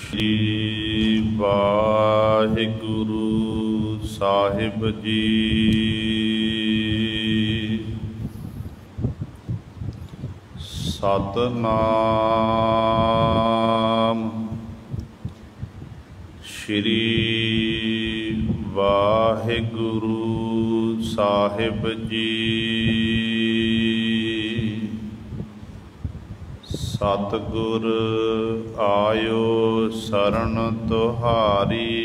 श्री वाहिगुरु साहिब जी। सतनाम श्री वाहिगुरु साहिब जी। सतगुर आयो शरण तुहारी,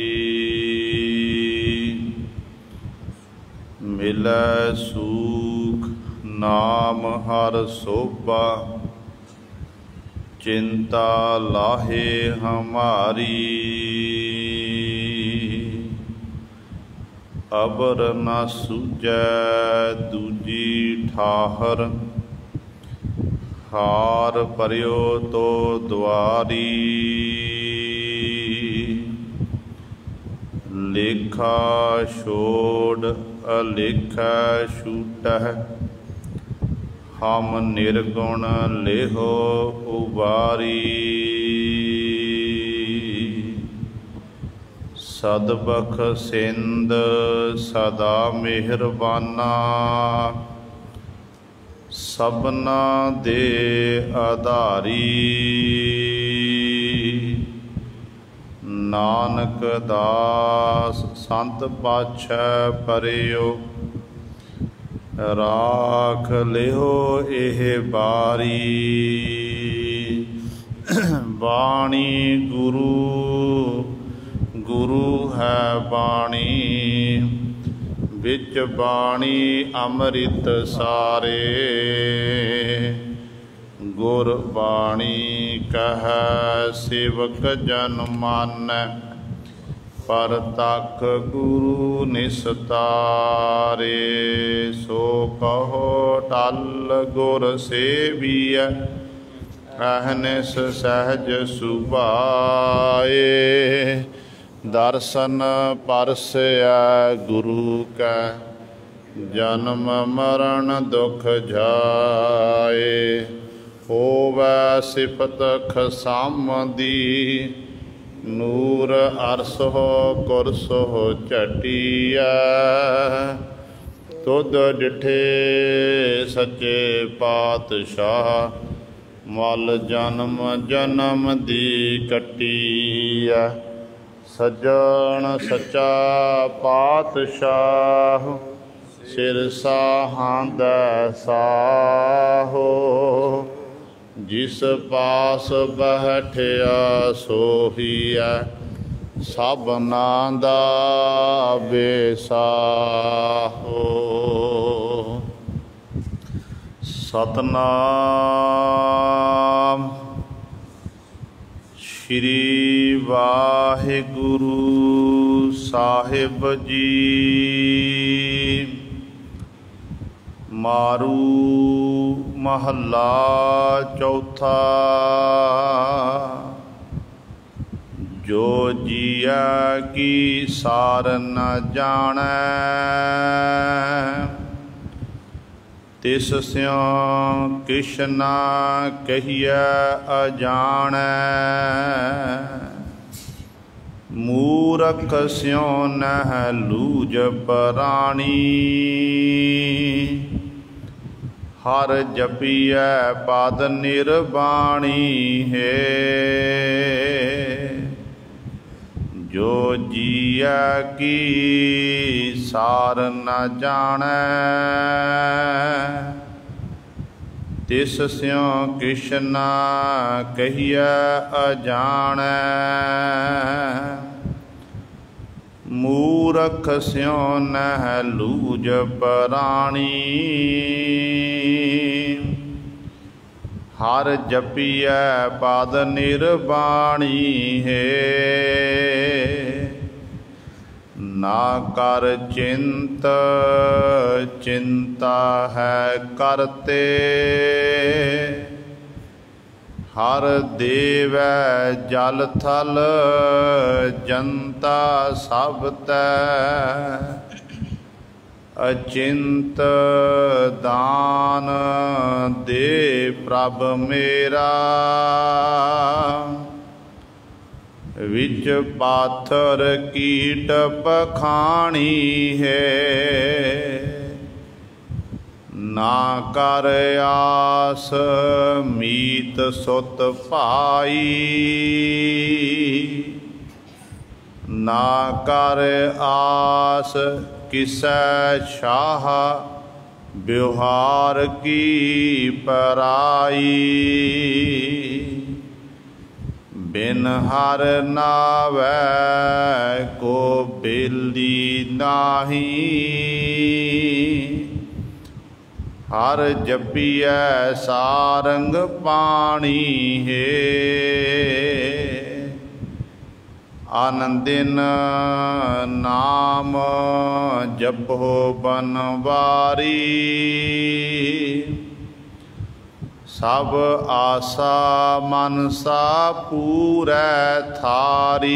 मिलै सूख नाम हर सोभा, चिंता लाहे हमारी। अबर न सूझै दूजी ठाहर, हार परियो तो द्वारी। लेखा छोड़ अलेखा छूटह, हम निर्गुण लेहो उबारी। सदबख्शिंद सदा मेहरबाना, सबना दे आधारी। नानक दास संत पाछै परियो, राख लिहो एह बारी। बाणी गुरु गुरु है बाणी, बिच बाणी अमृत सारे। गुर बाणी कह सेवक जन मानै, पर तक गुरु निस्तारे। सो कहो टल गुर सेविय, अहनिस सहज सुभाए। दर्शन परसै गुरु कै, जन्म मरण दुख जाए। होवै सिफत खसामदी, नूर अरसो कुरसो झटिया। तुध डिठे सच्चे पातशाह, मल जन्म जन्म दी कटिया। सज्जन सच्चा पातशाह, सिर साहां साहो। जिस पास बैठिया सोहिया, सबना दा बेसाहो। सतनाम श्री वाहिगुरु साहिब जी। मारू महला चौथा, जो जिया की सार न जानै, तिस स्यों किश न कहिए अजानै। मूरख स्यों नह लूज प्राणी, हर जपिए पद निर्वाणी है। जो जिया की सार न जानै, तिस स्यों किश न कहिए अजानै। मूरख स्यों नह लूज प्राणी, हर जपिए पद निर्वाणी है। ना कर चिंत चिंता है करते, हर देवै जल थल जनता सब तै। अचिंत दान दे प्रभ मेरा, विच पाथर कीट पखाणी है। ना कर आस मीत सुत पाई, ना कर आस किसै शाह व्यवहार की पराई। बिन हर नावै को बेली नाही, हर जपिए सारंग पाणी है। आनंदिन नाम जपो बनवारी, सब आसा मनसा पूरै थारी।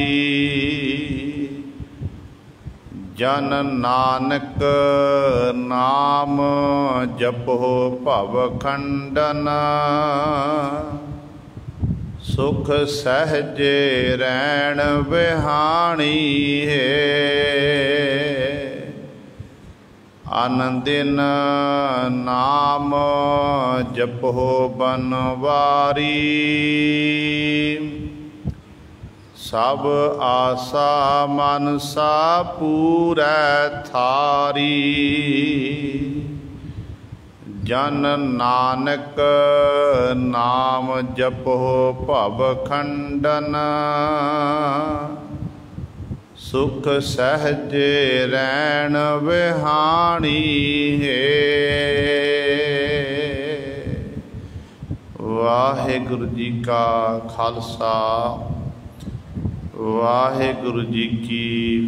जन नानक नाम जपो भव खंडन, सुख सहजे रैण बिहाणी है। आनंदिन नाम जपो बनवारी, सब आसा मनसा पूरै थारी। जन नानक नाम जपो भव खंडन, सुख सहजे रैण बिहाणी है। वाहिगुरु जी का खालसा, वाहिगुरु जी की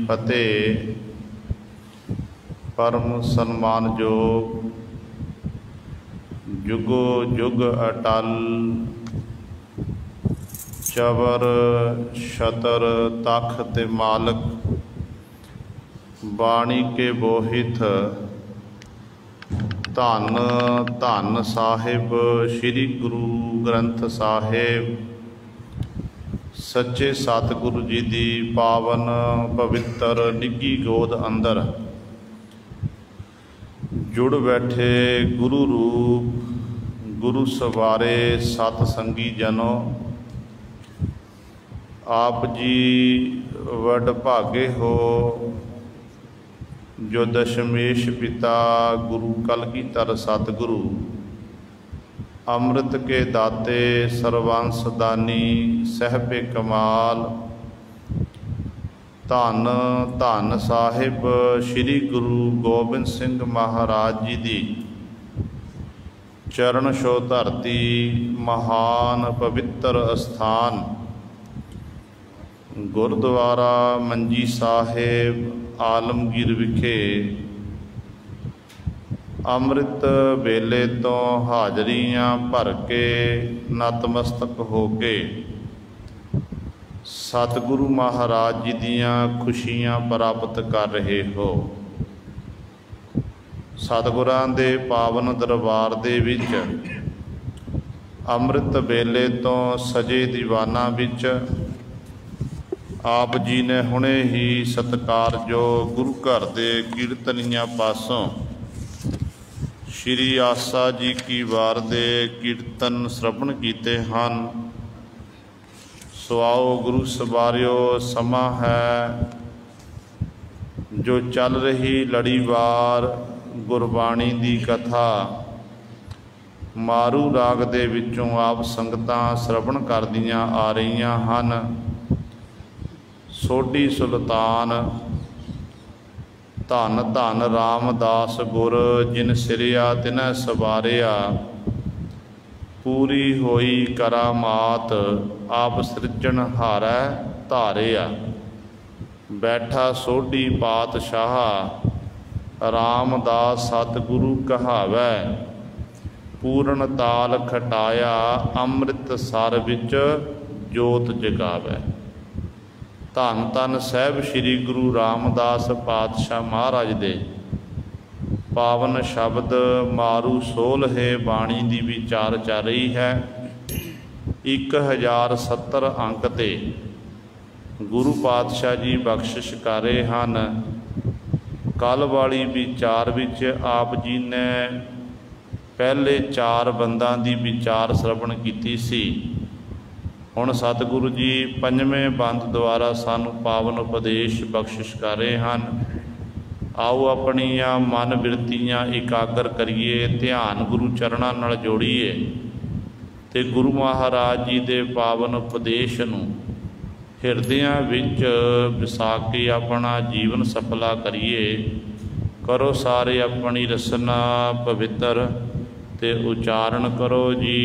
फतेह। परम सन्मानयोग जुगो जुग अटल, चबर छतर तख्त मालक, बाणी के बोहित धन धन साहिब श्री गुरु ग्रंथ साहिब सच्चे सतगुरु जी की पावन पवित्र निੱਘੀ गोद अंदर जुड़ बैठे गुरु रूप गुरु सवारे सतसंगी जनों, आप जी वड भागे हो जो दशमेश पिता गुरु कलगीधर सतगुरु अमृत के दाते सर्वांस दानी सहबे कमाल धन धन साहिब श्री गुरु गोबिंद सिंह महाराज जी दी चरण छो धरती महान पवित्र अस्थान गुरुद्वारा मंजी साहिब आलमगीर विखे अमृत वेले तो हाजरियां भर के नतमस्तक हो के सतगुरु महाराज जी दियां खुशियां प्राप्त कर रहे हो। सतगुरां दे पावन दरबार दे विच अमृत वेले तो सजे दीवाना विच आप जी ने हुणे ही सत्कार जो गुरु घर दे कीर्तनियां पासों श्री आसा जी की वार दे कीर्तन श्रवण कीते हन। सो आओ गुरु सवारियो, समा है जो चल रही लड़ीवार गुरबाणी दी कथा मारू राग दे विचों आप संगतां श्रवण करदियां आ रहीआं हन। सोढी सुल्तान धन धन रामदास गुर जिन सिरिया तिन्ह सवारिया, पूरी होई करामात आप सृजन हारै धारिया। बैठा सोढी पातशाह रामदास सतगुरु कहावै, पूर्ण ताल खटाया अमृत सर विच जोत जगावै। धन धन साहिब श्री गुरु रामदास पातशाह महाराज दे पावन शब्द मारू सोलहे बाणी की विचार चल रही है। 1070 अंक ते गुरु पातशाह जी बख्शिश कर रहे हैं। कल वाली विचार विच आप जी ने पहले 4 बंदा की विचार श्रवण की सी। हुण सतगुरु जी 5वें बंद द्वारा सानू पावन उपदेश बख्शिश कर रहे हैं। आओ अपनिया मन बिरतियां एकागर करिए, ध्यान गुरु चरणों नाल जोड़िए ते गुरु महाराज जी दे पावन उपदेश नूं हिरदियां विच वसा के अपना जीवन सफला करिए। करो सारे अपनी रसना पवित्र ते उचारण करो जी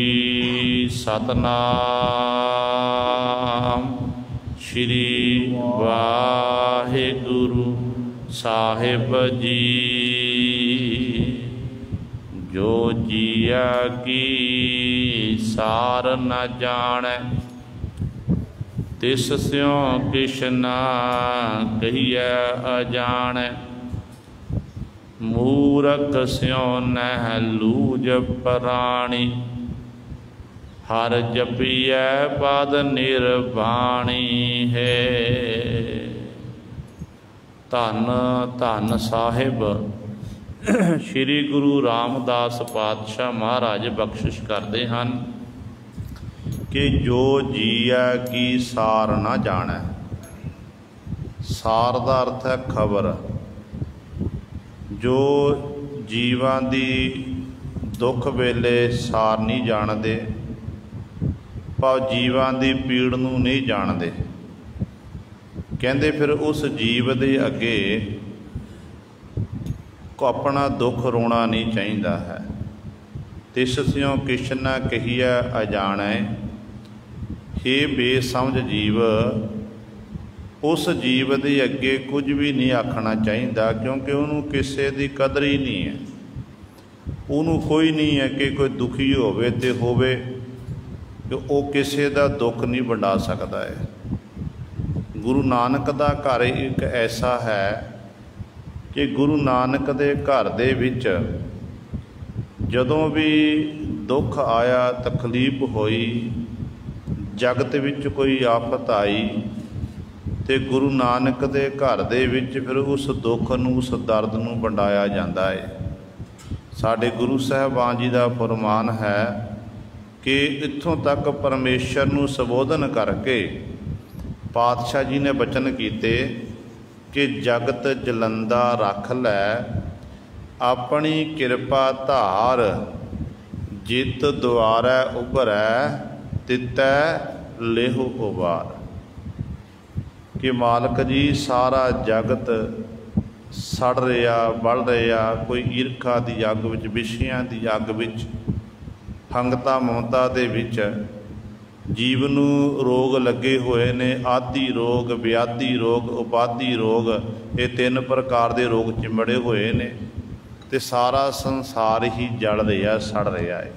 सतनाम श्री वाहिगुरु साहिब जी। जो जिया की सार न जाने, तिस स्यों किश न कहिए अजाने। मूरख स्यों नह लूज प्राणी, हर जपिए पद निर्वाणी है। धन धन साहिब श्री गुरु रामदास पातशाह महाराज बख्शिश करते हैं कि जो जीया की सार ना जाने। सार का अर्थ है खबर। जो जीवां दी दुख वेले सार नहीं जानते, भाव जीवां दी पीड़ नूं नहीं जानते, कहते फिर उस जीव दे अगे को अपना दुख रोना नहीं चाहिए है। तिस स्यों किश न कहिए अजाने। हे बेसमझ जीव, उस जीव दे अगे कुछ भी नहीं आखना चाहिए, क्योंकि उन्होंने किसी की कदर ही नहीं है। उन्होंने कोई नहीं है कि कोई दुखी होवे ते होवे कि वो किसी का दुख नहीं वंडा सकता है। गुरु नानक का घर एक ऐसा है कि गुरु नानक के घर दे विच जदों भी दुख आया, तकलीफ हुई, जगत विच कोई आफत आई, तो गुरु नानक के घर दे विच फिर उस दुख नूं, उस दर्द नूं वंडाया जाता है। साडे गुरु साहिबान जी का फरमान है कि इत्थों तक परमेश्वर नूं संबोधन करके पातशाह जी ने बचन कीते कि जगत जलंदा रख लै, अपनी कृपा धार, जित द्वारै उभरै, तितै लेहु उबार। कि मालक जी सारा जगत सड़ रहा, बढ़ रहा, कोई ईरखा की अग विच, विछियां की अग विच, हंगता ममता दे विच जीव नूं रोग लगे हुए ने। आदि रोग, व्याधि रोग, उपाधि रोग, ये 3 प्रकार के रोग चिमड़े हुए ने ते सारा संसार ही जल रहा, सड़ रहा है।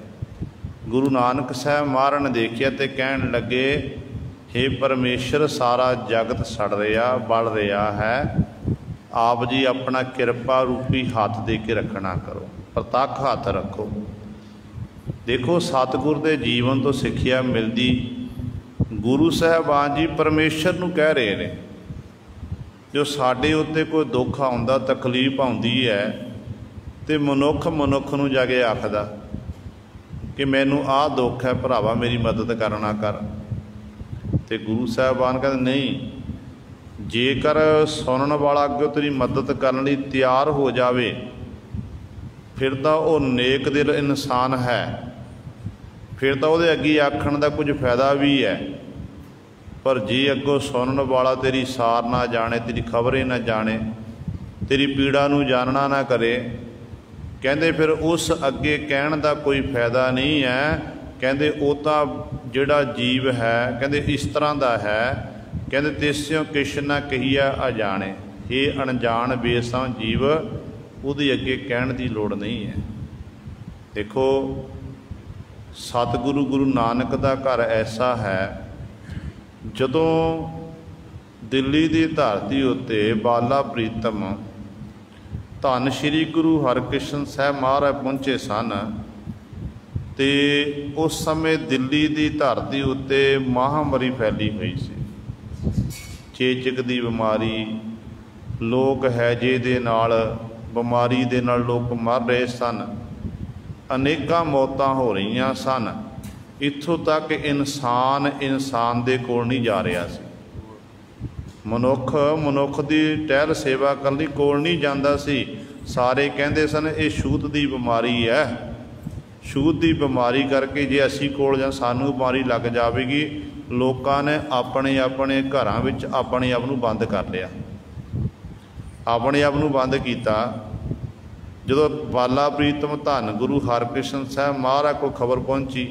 गुरु नानक साहब महाराज ने देखिया ते कहन लगे, हे परमेश्वर सारा जगत सड़ रहा, बढ़ रहा है, आप जी अपना कृपा रूपी हाथ दे के रखना करो, प्रतख हाथ रखो। देखो सतगुर के जीवन तो सिक्ख्या मिलती। गुरु साहिबान जी परमेश्वर नूं कह रहे हैं, जो साडे उत्ते कोई दुख आउंदा, तकलीफ आउंदी है, तो मनुख नूं जाके आखदा कि मैनू आ दुख है भरावा, मेरी मदद करना कर। तो गुरु साहिबान कहते नहीं, जेकर सुनने वाला अगे तेरी मदद करने लई तैयार हो जाए, फिर तो वह नेक दिल इंसान है, फिर तो वो अगे आखण का कुछ फायदा भी है। पर जे अगों सुनने वाला तेरी सार ना जाने, तेरी खबरें ना जाने, तेरी पीड़ा नूं जानना ना करे, कहते फिर उस अगे कहण का कोई फायदा नहीं है। कहते वो तो जिहड़ा जीव है, कहते इस तरह का है, कहते तिस्यों किश ना कहिए अजाने। हे अनजान बेसमझ जीव, उहदे अगे कहण की लोड़ नहीं है। देखो सतगुरु गुरु नानक का घर ऐसा है, जदों दिल्ली की धरती उत्ते बाला प्रीतम धन श्री गुरु हरकृष्ण साहब महाराज पहुँचे सन, तो उस समय दिल्ली की धरती उत्ते महामारी फैली हुई सी। चेचक दी बीमारी, लोग हैजे दे नाल बीमारी दे नाल लोग मर रहे सन, अनेकां मौतां हो रही सन। इत्थों तक इंसान दे कोल नहीं जा रहा सी। मनुख दी टहल सेवा करने कोल नहीं जाता सी। सारे कहते सन ये छूत दी बीमारी है, छूत की बीमारी करके जे असी कोल जां सानू बीमारी लग जाएगी। लोगों ने अपने अपने घरां विच अपने आप नूं बंद कर लिया, अपने आप नूं बंद किया। जो बाला प्रीतम धन गुरु हरकृष्ण साहब महाराज को खबर पहुंची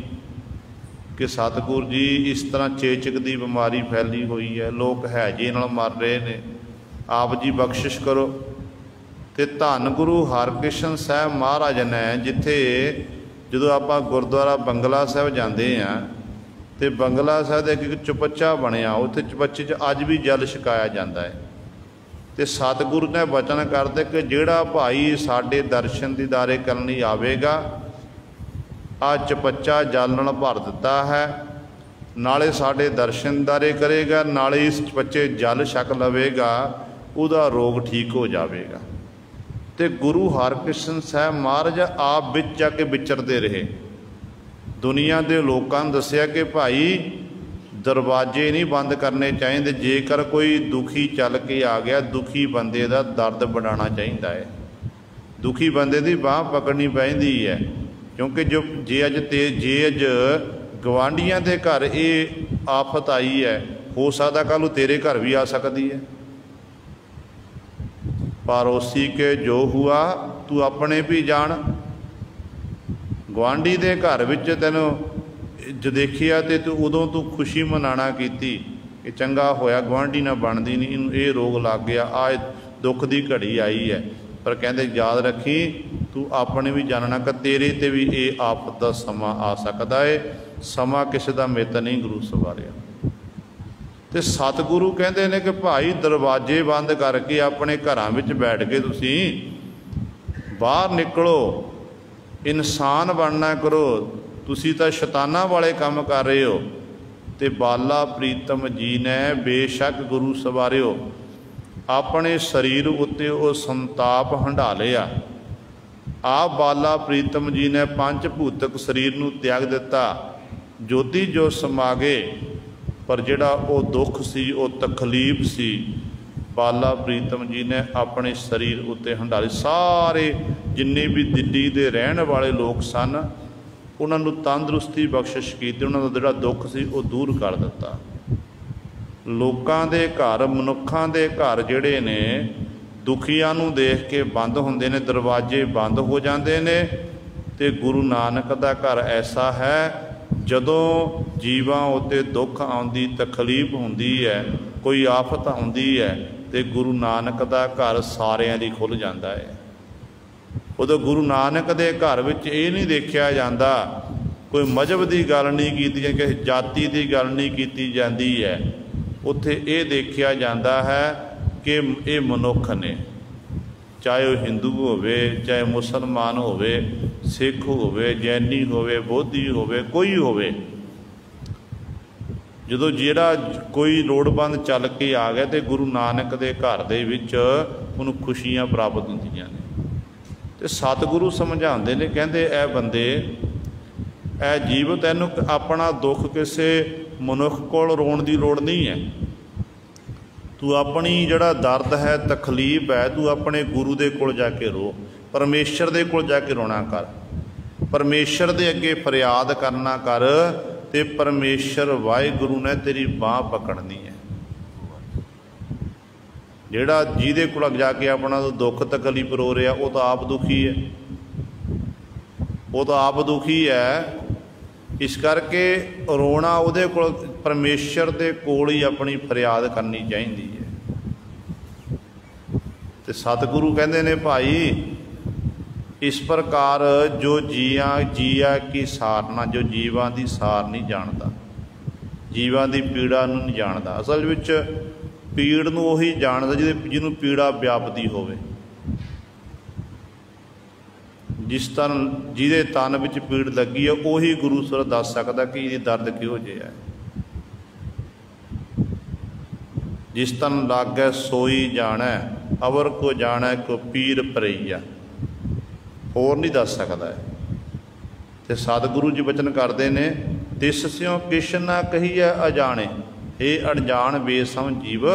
कि सतगुरु जी इस तरह चेचक की बीमारी फैली हुई है, लोग हैजे नाल मर रहे ने, आप जी बख्शिश करो। तो धन गुरु हरकृष्ण साहब महाराज ने जिथे जो आप गुरुद्वारा बंगला साहब जाते हैं तो बंगला साहब एक चुपच्चा बनया, उत्थे चुपच्चे अज भी जल छकाया जाता है। तो सतगुरु ने वचन करते कि जिहड़ा भाई साडे दर्शन दीदारे करने आवेगा, आ चुपच्चा जल नाल भर दिता है, नाले साडे दर्शन दीदारे करेगा, नाले इस चुपच्चे जल छक लवेगा, उहदा रोग ठीक हो जाएगा। तो गुरु हरकृष्ण साहब महाराज आप विच जाके विचरते रहे, दुनिया के लोगों ने दसिया कि भाई दरवाजे नहीं बंद करने चाहिए, जेकर कोई दुखी चल के आ गया, दुखी बंदे का दर्द बढ़ाना चाहिए है, दुखी बंदे की बांह पकड़नी पैंदी है। क्योंकि जो जे अज गवांढियां के घर ये आफत आई है, हो सकता कल तेरे घर भी आ सकती है। पड़ोसी के जो हुआ तू अपने भी जान। गुआढ़ी के घर विच तैनूं जो देखिया तो तू उदों तू खुशी मनाना की कि चंगा होया गुआढ़ी ना बनती नहीं, इनू ये रोग लग गया, आ दुख की घड़ी आई है। पर कहते याद रखी तू अपने भी जानना कि तेरे ते भी ये आफत का समा आ सकता है, समा किसी का मित नहीं गुरु सवारिया। तो सतगुरु कहते हैं कि भाई दरवाजे बंद करके अपने घरां विच बैठ के तुसी बाहर निकलो, इंसान बनना करो, तुसी तो शैताना वाले काम कर रहे हो। तो बाला प्रीतम जी ने बेशक गुरु सवारियो अपने शरीर उत्ते वो संताप हंडा लिया। आप बाला प्रीतम जी ने पंच भूतक शरीर नूं त्याग दिता, ज्योति जो समा गए। पर जिहड़ा वो दुख सी, वो तकलीफ सी, बाला प्रीतम जी ने अपने शरीर उत्ते हंडा ली। सारे जिन्ने भी दिल्ली के रहने वाले लोग सन, उन्होंने तंदुरुस्ती बख्शिश की, उन्होंने जिहड़ा दुख सी वो दूर कर दिता। लोगों के घर, मनुखों के घर जिहड़े ने दुखियां नूं देख के बंद होंदे ने, दरवाजे बंद हो जाते हैं। तो गुरु नानक का घर ऐसा है, जदों जीवां उत्ते दुख आउंदी, तकलीफ हुंदी है, कोई आफत आउंदी है, तो गुरु नानक का घर सारियां दी खुल जाता है। उदों गुरु नानक के घर विच ये नहीं देखा जाता, कोई मजहब की गल नहीं की, कि जाति की गल नहीं की जाती है। उत्थे ये देखा जाता है कि ये मनुख ने, चाहे वह हिंदू होवे, चाहे मुसलमान होवे, सिख होवे, जैनी होवे, बोधी होवे, कोई होवे, जदों जिहड़ा कोई लोड़वंद चल के आ गया तो गुरु नानक के घर दे विच उन्हें खुशियां प्राप्त होंदियां ने। तो सतगुरु समझाते हैं, कहते ए बंदे, ए जीव, तैनूं अपना दुख किसी मनुख कोल रोण की लोड़ नहीं है। तू अपनी जिहड़ा दर्द है, तकलीफ है, तू अपने गुरु दे कोल जाके रो, परमेश्वर दे कोल जाके रोना कर, परमेश्वर दे अगे फरियाद करना कर, ते परमेश्वर वाहिगुरु ने तेरी बांह पकड़नी है। जिहड़ा जिहदे कोल जाके अपना दुख तकलीफ रो रहा, वो तो आप दुखी है, वो तो आप दुखी है। इस करके रोना उहदे कोल, परमेश्वर दे कोल ही अपनी फरियाद करनी चाहिए है। तो सतगुरु कहते ने भाई, इस प्रकार जो जिया की सारना, जो जीवां की सार नहीं जानता, जीवां की पीड़ा नहीं जानता, असल विच पीड़ नूं उही जानदा जिन्होंने पीड़ा व्यापती होवे। जिस तन जिहदे तन विच पीड़ लगी है, उही गुरु सर दस सकदा कि ये दर्द किहो जिहा है। जिस तन लागै सोई जाणै, अवर को जाणै को पीर परैया। होर नहीं दस सकता है। तो सतगुरु जी बचन करते ने, तिस स्यों किश ना कहीए अजाणे, हे अनजान बेसम जीव।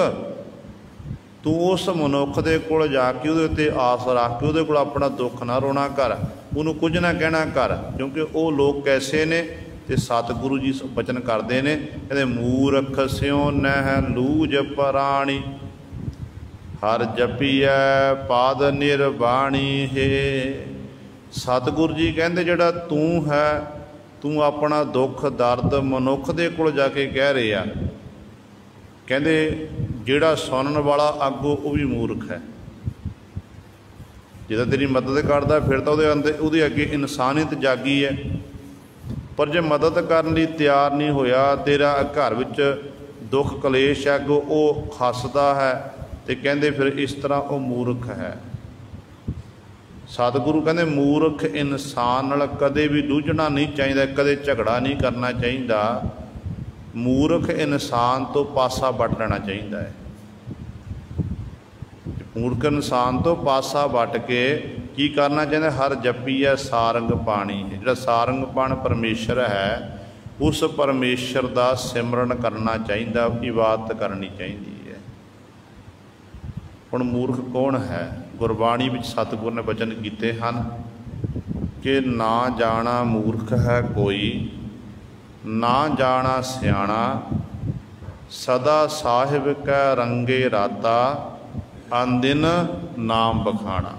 तू उस मनुख के कोल जाके उहदे उत्ते आस रख के उहदे कोल अपना दुख ना रोना कर, उन्होंने कुछ ना कहना कर, क्योंकि वो लोग कैसे ने। तो सतगुरु जी बचन करते हैं, कहते मूरख स्यों नह लूज प्राणी, हर जपीऐ पाद निर्वाणी है। सतगुरु जी कहते जिहड़ा तू है, तू अपना दुख दर्द मनुख दे कोल जाके कह रहा, कहते जिहड़ा सुनन वाला आगो वो भी मूर्ख है। जो तेरी मदद करता फिर तो उहदे अगे इंसानियत जागी है, पर जो मदद करने लई तैयार नहीं होया, तेरा घर विच दुख कलेश है अगो वो हसदा है, तो कहते फिर इस तरह वो मूर्ख है। सतगुरु कहते मूर्ख इंसान नाल कदे भी लुझना नहीं चाहिए, कदे झगड़ा नहीं करना चाहिए। मूर्ख इंसान तो पासा वट लेना चाहिए है। मूर्ख इंसान तो पासा वट के की करना चाहिए, हर जपी है सारंग पाणी। जिहड़ा सारंग पाण परमेश्वर है, उस परमेश्वर का सिमरन करना चाहिए, इबादत करनी चाहिए है। हुण मूर्ख कौन है? गुरबाणी विच सतगुर ने वचन कीते हैं कि ना जाना मूर्ख है कोई, ना जाना सियाणा, सदा साहिब कै रंगे राता, आंदिन नाम बखाना।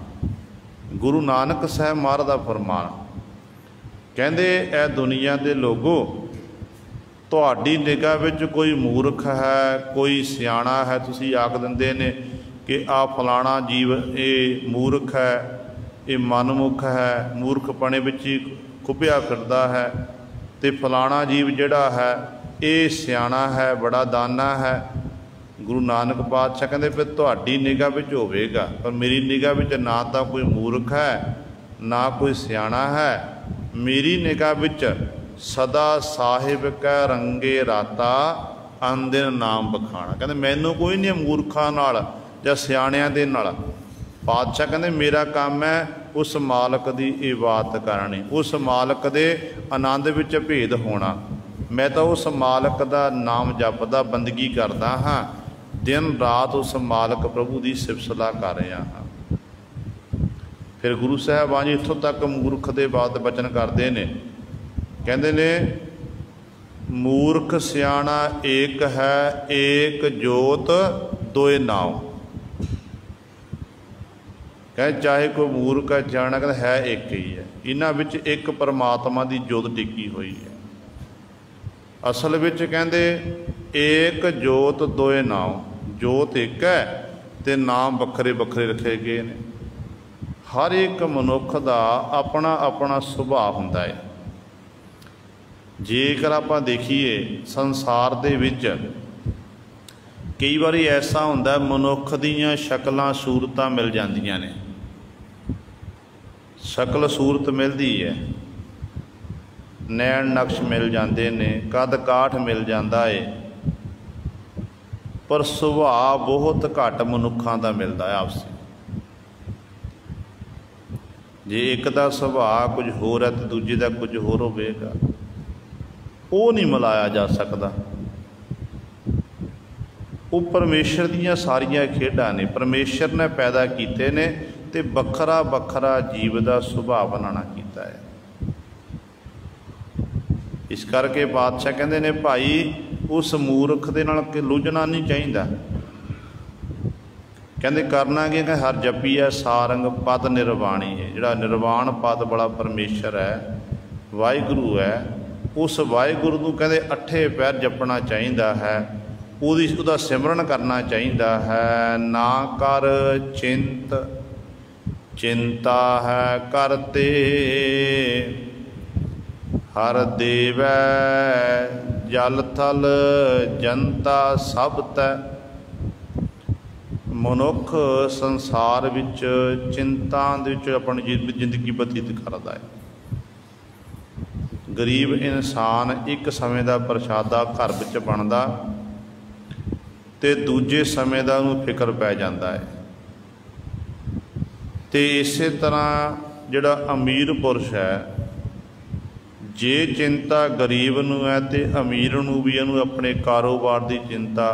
गुरु नानक साहब महाराज का फरमान कहते, ए दुनिया के लोगों, तुहाडी निगाह विच कोई मूर्ख है कोई सियाणा है, तुसी आख दिंदे ने कि आ फलाना जीव ये मूर्ख है, ये मनमुख है, मूर्खपने विच ही खुबिया फिरदा है, तो फलाना जीव जिहड़ा है ये सियाणा है, बड़ा दाना है। गुरु नानक पातशाह कहते फिर तुहाडी निगाह विच होवेगा, पर मेरी निगाह विच ना तो कोई मूर्ख है ना कोई सियाणा है। मेरी निगाह विच सदा साहिब कै रंगे राता, आंदिन नाम बखाना। कहते मैनू कोई नहीं मूर्खां नाल जां सियाणियां दे नाल। पातशाह कहते मेरा काम है उस मालक की इबादत करनी, उस मालक के आनंद विच भेद होना। मैं तो उस मालक का नाम जपदा बंदगी करदा हाँ, दिन रात उस मालक प्रभु की सिफत सलाह कर रहा हाँ। फिर गुरु साहबान जी इत्थों तक मूर्ख के बाद बचन करते हैं, कहते ने मूर्ख सियाणा एक है, एक जोत दोए नाव। कह चाहे कोई मूर्ख है सियाणा, कहते है एक ही है, इन्हां विच एक परमात्मा की जोत टिकी हुई है। असल विच कहते एक जोत दोए नाव, जोत एक है ते नाम बखरे बखरे रखे गए ने। हर एक मनुख का अपना अपना सुभाव हुंदा है। जेकर आपां देखीए संसार दे विच कई बार ऐसा हुंदा मनुख दीयां शक्लां सूरतां मिल जांदियां ने, शकल सूरत मिलती है, नैन नक्श मिल जाते ने, कद काठ मिल जाता है, पर सुभाव बहुत घट मनुखों का मिलता है आपसी। जे एक का सुभाव कुछ होर है तो दूजे का कुछ होर होगा, वो नहीं मिलाया जा सकता। वो परमेश्वर दीयां सारियां खेडां ने, परमेश्वर ने पैदा कीते ने ते बखरा बखरा जीव का सुभाव बनाना कीता है। इस करके पातशाह कहते ने भाई उस मूर्ख दे नाल लुझना नहीं चाहिए। कहते करना कि हर जपी है सारंग पद निर्वाणी है, जिहड़ा निर्वाण पद बड़ा परमेश्वर है, वाहिगुरु है, उस वाहिगुरु को कहते अठे पैर जपना चाहिए है, उसका सिमरन करना चाहिए है। ना कर चिंत चिंता है करते, हर देवै जल थल जनता सब तै। मनुख संसार विच चिंता अपनी जिंदगी बतीत करता है। गरीब इंसान एक समय का प्रशादा घर विच बनता तो दूजे समय का उन्होंने फिक्र पै जाता है। तो इस तरह जिहड़ा अमीर पुरुष है, जे चिंता गरीब नूं है तो अमीर नूं भी इहनूं अपने कारोबार की चिंता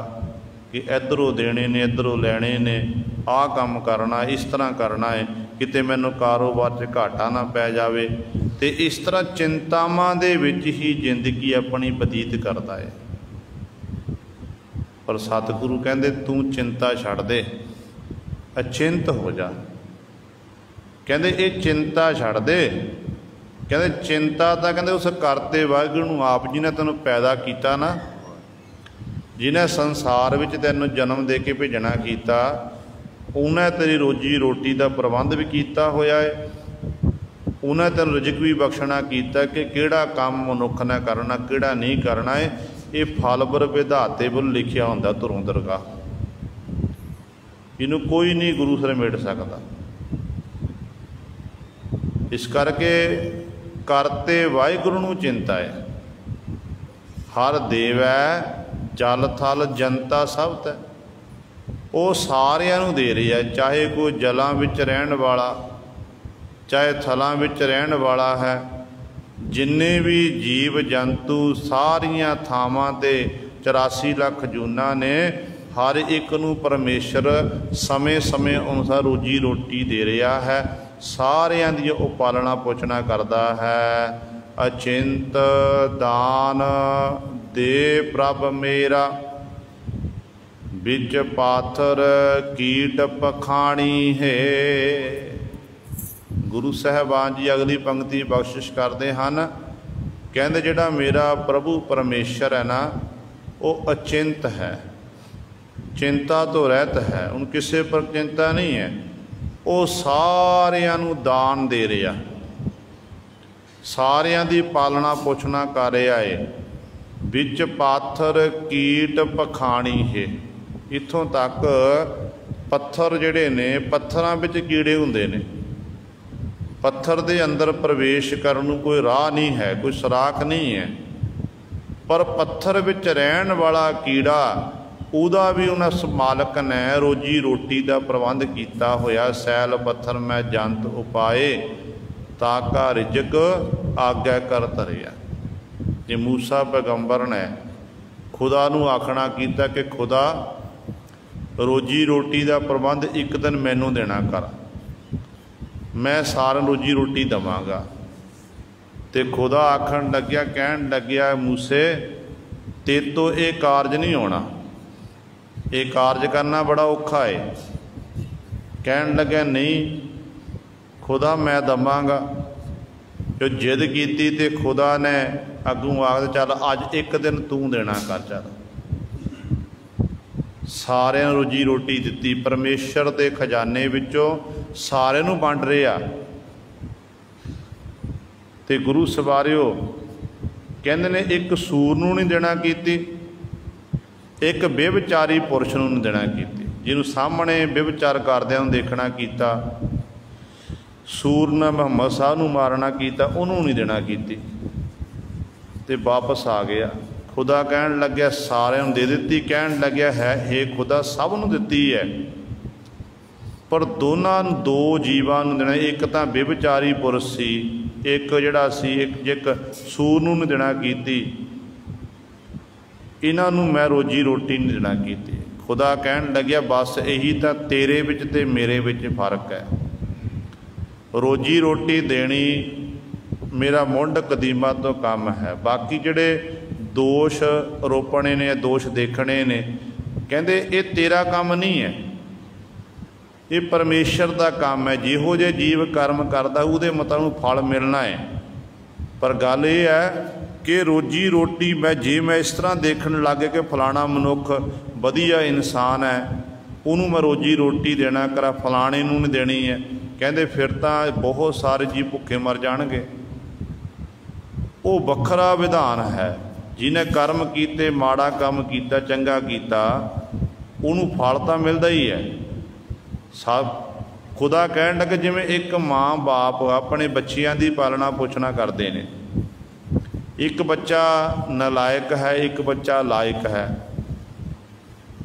कि इधरों देने ने इधरों लैने ने, आ काम करना इस तरह करना है, किते मैनूं कारोबार च घाटा ना पै जावे। तो इस तरह चिंतावां दे विच ही जिंदगी अपनी बतीत करता है। पर सतगुरु कहंदे तू चिंता छड्ड दे, अचिंत हो जा। कहंदे ये चिंता छड्ड दे, कहंदे चिंता तो कहंदे उस करते वाहिगुरू नूं आप जिन्हें तैनूं पैदा किया ना, जिन्हें संसार विच तैनूं जन्म दे के भेजना कीता, उन्हें तेरी रोजी रोटी का प्रबंध भी किया होया है, उन्हें तेन रिजक भी बख्शना कीता कि किहड़ा काम मनुख ने करना किहड़ा नहीं करना है। ये फलबर विधाते वल लिखिया हुंदा धुरों दरगाह, इनू कोई नहीं गुरु सर मिट सकता। इस करके करते वाहिगुरू नूं चिंता है। हर देवै जल थल जनता सब तै, वो सारियां नूं दे रही है, चाहे कोई जलों विच रहन वाला चाहे थलों विच रहन वाला है, जिन्ने भी जीव जंतु सारियां थावां ते 84 लाख जूना ने, हर एक नूं परमेश्वर समय समय अनुसार रोजी रोटी दे रहा है, सारियां दी वो पालना पोषणा करता है। अचिंत दान दे प्रभ मेरा, बिच पाथर कीट पखाणी है। गुरु साहबान जी अगली पंक्ति बख्शिश करते हैं, कहते जिहड़ा मेरा प्रभु परमेश्वर है ना, वो अचिंत है, चिंता तो रहत है, उन किसी पर चिंता नहीं है, वो सारियां नूं दान दे रहा, सारियां दी पालना पोषणा कर रहा है। बिच पाथर कीट पखाणी है, इत्थों तक पत्थर जिहड़े ने, पत्थरां विच कीड़े हुंदे ने, पत्थर के अंदर प्रवेश करन नूं कोई राह नहीं है, कोई सुराख नहीं है, पर पत्थर विच रहन वाला कीड़ा उहदा भी उस मालक ने रोजी रोटी का प्रबंध किया होया। सैल पत्थर मैं जंत उपाए, ताका रिजक आग्ञा कर धरिया। जे मूसा पैगंबर ने खुदा नूं आखना कीता कि खुदा रोजी रोटी का प्रबंध एक दिन मैनू देना कर, मैं सारा रोजी रोटी देवांगा। तो खुदा आखन लग्या, कहन लग्या मूसे तेरे तो ये कारज नहीं होना, ये कारज करना बड़ा औखा है। कहन लग्या नहीं खुदा मैं दवांगा। जो जिद की तो खुदा ने अगों आख चल अज एक दिन तू देना कर, चल सारे रोजी रोटी दी, परमेश्वर के खजाने विचों सारे नूं वंड रहा। ते गुरु सवारियो कहंदे ने एक सूर नूं नहीं देना कीती, एक बेविचारी पुरुष नूं नहीं देना कीती, जिन्हों सामने बेविचार करदिआं नूं देखना कीता, सूर ने मुहम्मद साहब नूं मारना कीता, उन्होंने नहीं देना कीती। ते वापस आ गया। खुदा कहन लग्या सारिਆਂ ਨੂੰ दे दित्ती, कहन लग्या है हे खुदा सब नूं दित्ती है, पर दोनों दो जीवां नूं देना, एक तां बेविचारी पुरुष सी, एक जिहड़ा सी एक सूर नूं नहीं देना कीती, इन्हां नूं मैं रोजी रोटी नहीं देना कीती। खुदा कहन लग्या बस यही तां तेरे विच ते मेरे विच फर्क है, रोजी रोटी देनी मेरा मुंड कदीमा तो काम है, बाकी जिहड़े दोष रोपणे ने दोष देखने ने कहते ये तेरा काम नहीं है, ये परमेश्वर का काम है। जिहो जे जीव कर्म करता उहदे मुताबिक फल मिलना है। पर गल ये है कि रोजी रोटी मैं इस तरह देखने लग गया कि फलाना मनुख वधिया इंसान है, उन्होंने मैं रोजी रोटी देना करा, फलाने नूं नहीं देनी है, कहते फिर तो बहुत सारे जी भुखे मर जाणगे। वो वखरा विधान है। जिन्हें कर्म किए, माड़ा काम किया, चंगा किया, उन्होंने फल तो मिलता ही है। सब खुदा कहन लगे जिवें एक माँ बाप अपने बच्चियां की पालना पोषणा करते हैं, एक बच्चा नलायक है, एक बच्चा लायक है,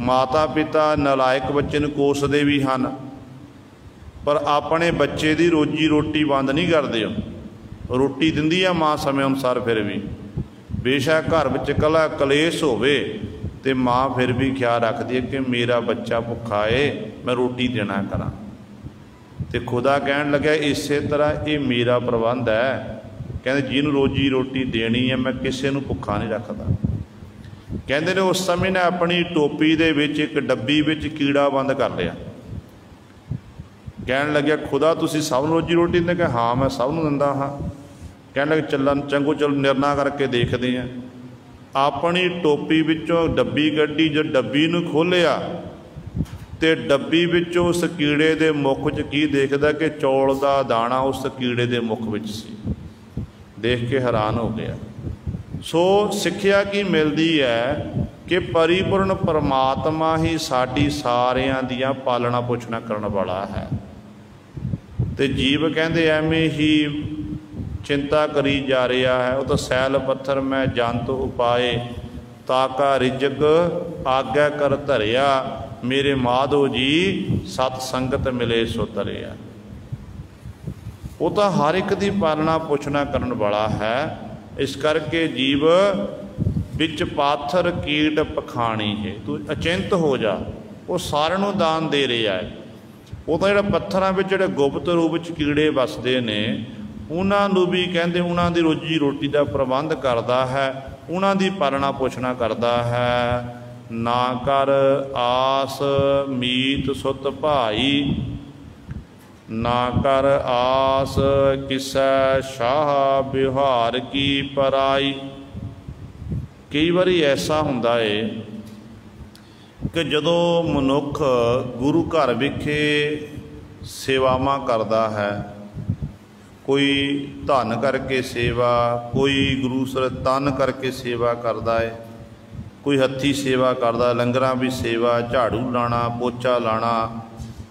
माता पिता नलायक बच्चे नूं कोसदे भी हन, पर अपने बच्चे की रोजी रोटी बंद नहीं करते। रोटी दिंदी आ माँ समय अनुसार, फिर भी बेशक घर विच कला कलेश होवे ते माँ फिर भी ख्याल रखती है कि मेरा बच्चा भुखा है, मैं रोटी देना करा। तो खुदा कहन लग्या इस तरह ये मेरा प्रबंध है, कहते जिन्हों रोजी रोटी देनी है मैं किसी नूं भुखा नहीं रखता। कहते ने उस समय ने अपनी टोपी दे विच एक डब्बी विच कीड़ा बंद कर लिया। कहन लग्या खुदा तुसी सब रोजी रोटी दिंदे? कि हाँ मैं सब नूं दिंदा हाँ। कहन लगे चलन चंगो चलो निर्णय करके देखते हैं। अपनी टोपी विचों डब्बी कड्डी, जो डब्बी नूं खोलिया तो डब्बी विचों उस कीड़े दे मुख च की देखदा कि चौल दा दाना उस कीड़े दे मुख विच सी। देख के हैरान हो गया। सो सिक्ख्या की मिलती है कि परिपूर्ण परमात्मा ही साडी सारियां दियां पालना पोषणा करने वाला है। तो जीव कहते एवें ही चिंता करी जा रहा है, वो तो सैल पत्थर मैं जंत उपाए, ताका रिजक आज्ञा कर धरिया, मेरे माधो जी सत संगत मिले सो तरिया। वो तो हर एक की पालना पोषणा करने वाला है। इस करके जीव बिच पाथर कीट पखाणी है, तू अचिंत हो जा। वो सारे नूं दान दे रहा है। वो तो जो पत्थरों में जो गुप्त रूप च कीड़े वसते ने उन्होंने भी कहते उन्होंने रोजी रोटी का प्रबंध करता है, उन्होंने पालना पोषणा करता है। ना कर आस मीत सुत भाई, ना कर आस किसै शाह बिहार की पराई। कई बारी ऐसा हुंदा है कि जदों मनुख गुरु घर विखे सेवावां करता है, कोई धन करके सेवा, कोई गुरु सर तन करके सेवा करता है, कोई हथी सेवा करता, लंगरां भी सेवा, झाड़ू लाना, पोचा लाना,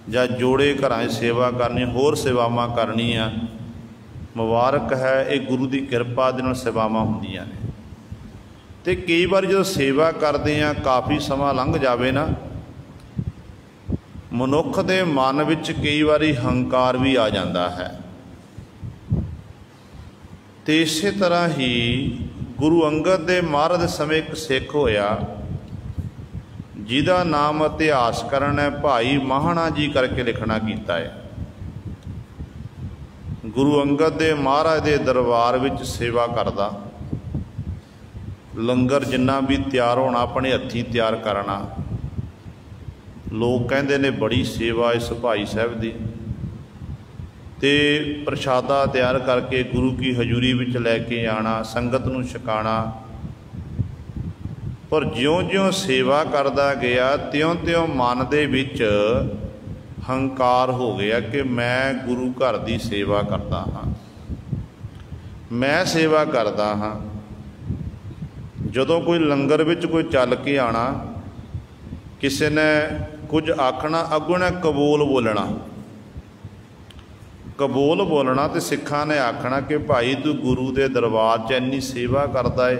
ਜਾਂ जोड़े घरां सेवा करनी, होर सेवावां करनियां, मुबारक है। ये गुरु की किरपा दे नाल सेवावां हुंदियां ने। तो कई बार जो सेवा करते हैं काफ़ी समा लंघ जाए ना, मनुख के मन विच कई बारी हंकार भी आ जाता है। तो इस तरह ही गुरु अंगद दे महाराज समय एक सिख होया जिहदा नाम इतिहासकरण है भाई महाना जी करके लिखना कीता है। गुरु अंगद दे महाराज दे दरबार विच सेवा करदा, लंगर जिन्ना भी तैयार होना अपने हथी तैयार करना। लोग कहते ने बड़ी सेवा इस भाई साहब दी। ते प्रशादा तैयार करके गुरु की हजूरी विच लैके आना, संगत नूं छकाना। पर ज्यों-ज्यों सेवा करदा गया त्यों-त्यों मन दे विच हंकार हो गया कि मैं गुरु घर की सेवा करता हाँ, मैं सेवा करता हाँ। जदों कोई लंगर विच कोई चल के आना, किसी ने कुछ आखना, अगों ने कबूल बोलना। कबूल बोलना तो सिखां ने आखना कि भाई तू गुरु के दरबार च इन्नी सेवा करता है,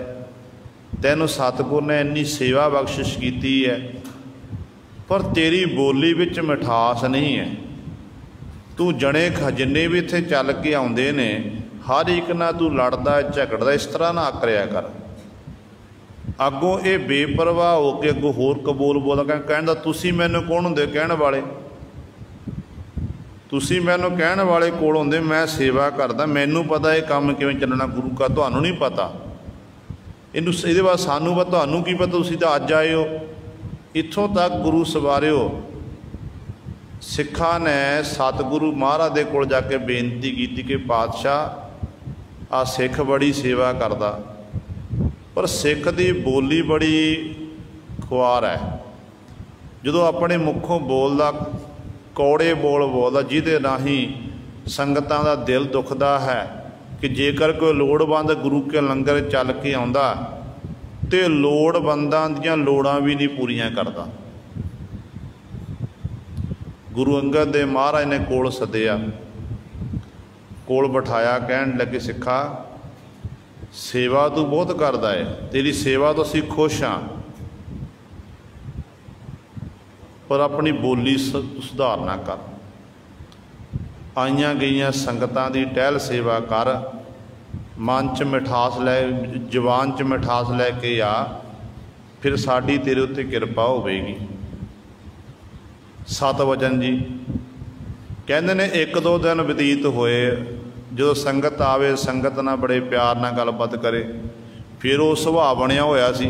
तैनूं सतगुर ने इन्नी सेवा बख्शिश की है, पर तेरी बोली विच मिठास नहीं है। तू जने जिन्ने भी इत्थे चल के आउंदे ने हर एक ना तू लड़दा झगड़दा, इस तरह ना करिया कर। अगों ये बेपरवाह हो के अगों होर कबूल बोलदा, कहंदा तुसीं मैनूं कौन हुंदे कहण वाले, तुसीं मैनूं कहण वाले कोल हुंदे, मैं सेवा करदा, मैनूं पता ये काम किवें चलना गुरु का, तुहानूं नहीं पता। इहदे बाद सानूं पता, तुहानूं की पता, तुसीं तां अज आए हो। इत्थों तक गुरु सवारिओ सिखां ने सतगुरु महाराज दे कोल जाके बेनती की कि पातशाह आ सिख बड़ी सेवा करदा, पर सिख की बोली बड़ी खुआर है। जदों अपने मुखों बोलदा कौड़े बोल बोलदा, जिहदे राही संगतां दा दिल दुखदा है कि जेकर कोई लोड़वंद गुरु के लंगर चल के आउंदा ते लोड़वंदां दीयां लोड़ां भी नहीं पूरीआं करदा। गुरु अंगद देव महाराज ने कोल सद्दिया, कोल बिठाया, कहण लगे सिखा सेवा तू बहुत करदा है, तेरी सेवा तो असीं खुश हाँ, पर अपनी बोली सुधारना कर। आईयां गईयां संगतां दी टहल सेवा कर, मन च मिठास लै, जबान च मिठास लैके आ, फिर साडी तेरे उत्ते किरपा होवेगी। सतवचन जी कहते ने एक दो दिन बतीत होए, जो संगत आवे संगत नाल बड़े प्यार नाल गलबात करे, फिर वो सुभाव बनिया होया सी।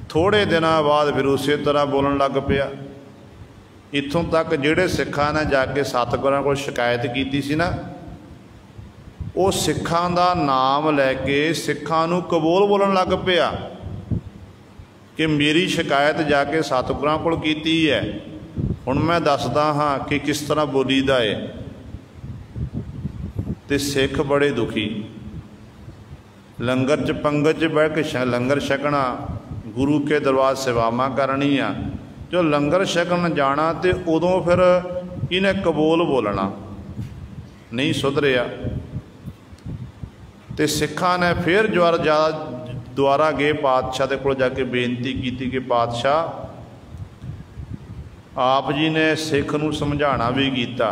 थोड़े दिनों बाद फिर उस तरह बोलन लग पिया। इत्थों तक जिहड़े सिखां ने जाके सतगुरां कोल शिकायत की सी ना, वो सिखां दा नाम लैके सिखां नूं कबूल बोलन लग पिया कि मेरी शिकायत जाके सतगुरां कोल कीती है, हुण मैं दसदा हाँ कि किस तरह बोलीदा है। ते सिख बड़े दुखी। लंगर च पंगत च बैठ के लंगर छकना, गुरु के दरबार सेवावां करनी आ, जो लंगर छकन जाना तो उदों फिर इन्हें कबूल बोलना नहीं सुधरिया। तो सिखां ने फिर दुआरा गए पातशाह के कोल जाके बेनती की कि पातशाह आप जी ने सिख नूं समझाना भी कीता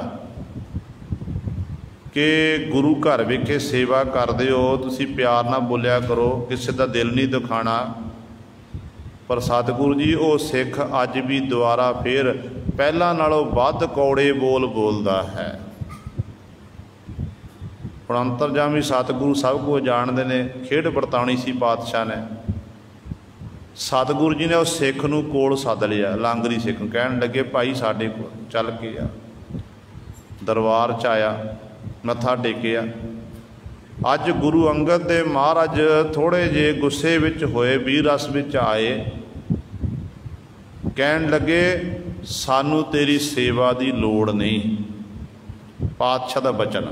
कि गुरु घर विखे सेवा करदे हो, तुसीं प्यार नाल बोलिया करो, किसी का दिल नहीं दुखाना। पर सतगुरु जी वो सिख अज भी दुआरा फिर पहलां नालों वध कौड़े बोल बोलदा है। हुण अंतरजामी सतगुरु सब कुछ जाणदे ने, खेड वरताउणी सी पातशाह ने। सतगुरु जी ने उस सिख नूं कोल सद लिया, लांगरी सिख नूं, कहण लगे भाई साडे कोल चल के आ। दरबार च आया, मत्था टेकिया। अज गुरु अंगद दे महाराज थोड़े जे गुस्से विच होए, वीर रस विच आए, कहण लगे सानू तेरी सेवा दी लोड़ नहीं। पातशाह दा बचन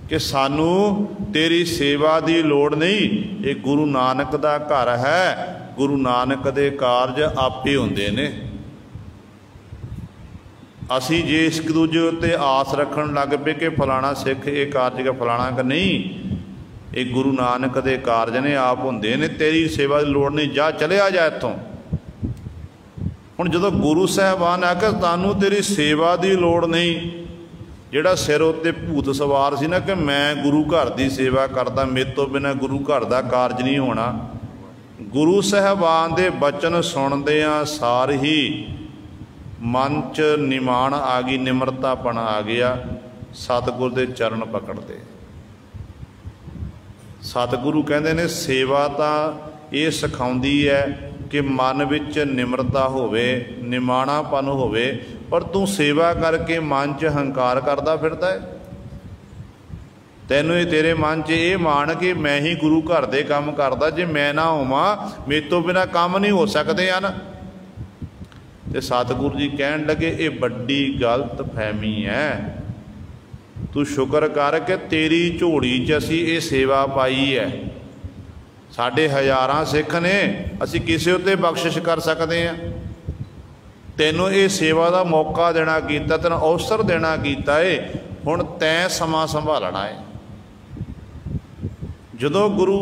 कि सानू तेरी सेवा दी लोड़ नहीं, ये गुरु नानक दा घर है, गुरु नानक दे कारज आपे हुंदे ने। असी जे एक दूजे उत्ते आस रखन लग पे कि फलाना सिख ये कारज का फलाना का, नहीं, ये गुरु नानक दे कारज ने, आप हुंदे ने, तेरी सेवा की लोड़ नहीं, जा चले आ जा इत्थों। हुण जदों गुरु साहिबान आखे तानू तेरी सेवा की लोड़ नहीं, जिहड़ा सिर उत्ते भूत सवार सी ना कि मैं गुरु घर की सेवा करदा, मेरे तो बिना गुरु घर का कारज नहीं होना। गुरु साहिबान दे बचन सुनदियां सार ही मन च निमाण आ गई, निमरतापन आ गया। सतगुरु दे चरण पकड़ते। सतगुरु कहते ने सेवा तां ये सिखाउंदी है कि मन विच निमरता होवे, निमाणापन होवे, पर तू सेवा करके मन च हंकार करदा फिरदा है। तैनूं तेरे मन च ये मान कि मैं ही गुरु घर दे काम करदा, जे मैं ना होवां मेरे तो बिना काम नहीं हो सकते हैं ना। ते सतगुरु जी कहण लगे ये बड़ी गलत फहमी है, तू शुक्र कर के तेरी झोड़ी च असी ये सेवा पाई है। साढ़े हज़ारां सिख ने, असी किसी उत्ते बख्शिश कर सकते हैं। तैनूं ये सेवा का मौका देना कीता, तैनूं अवसर देना कीता है, हुण तैं समा संभालना है। जदों गुरु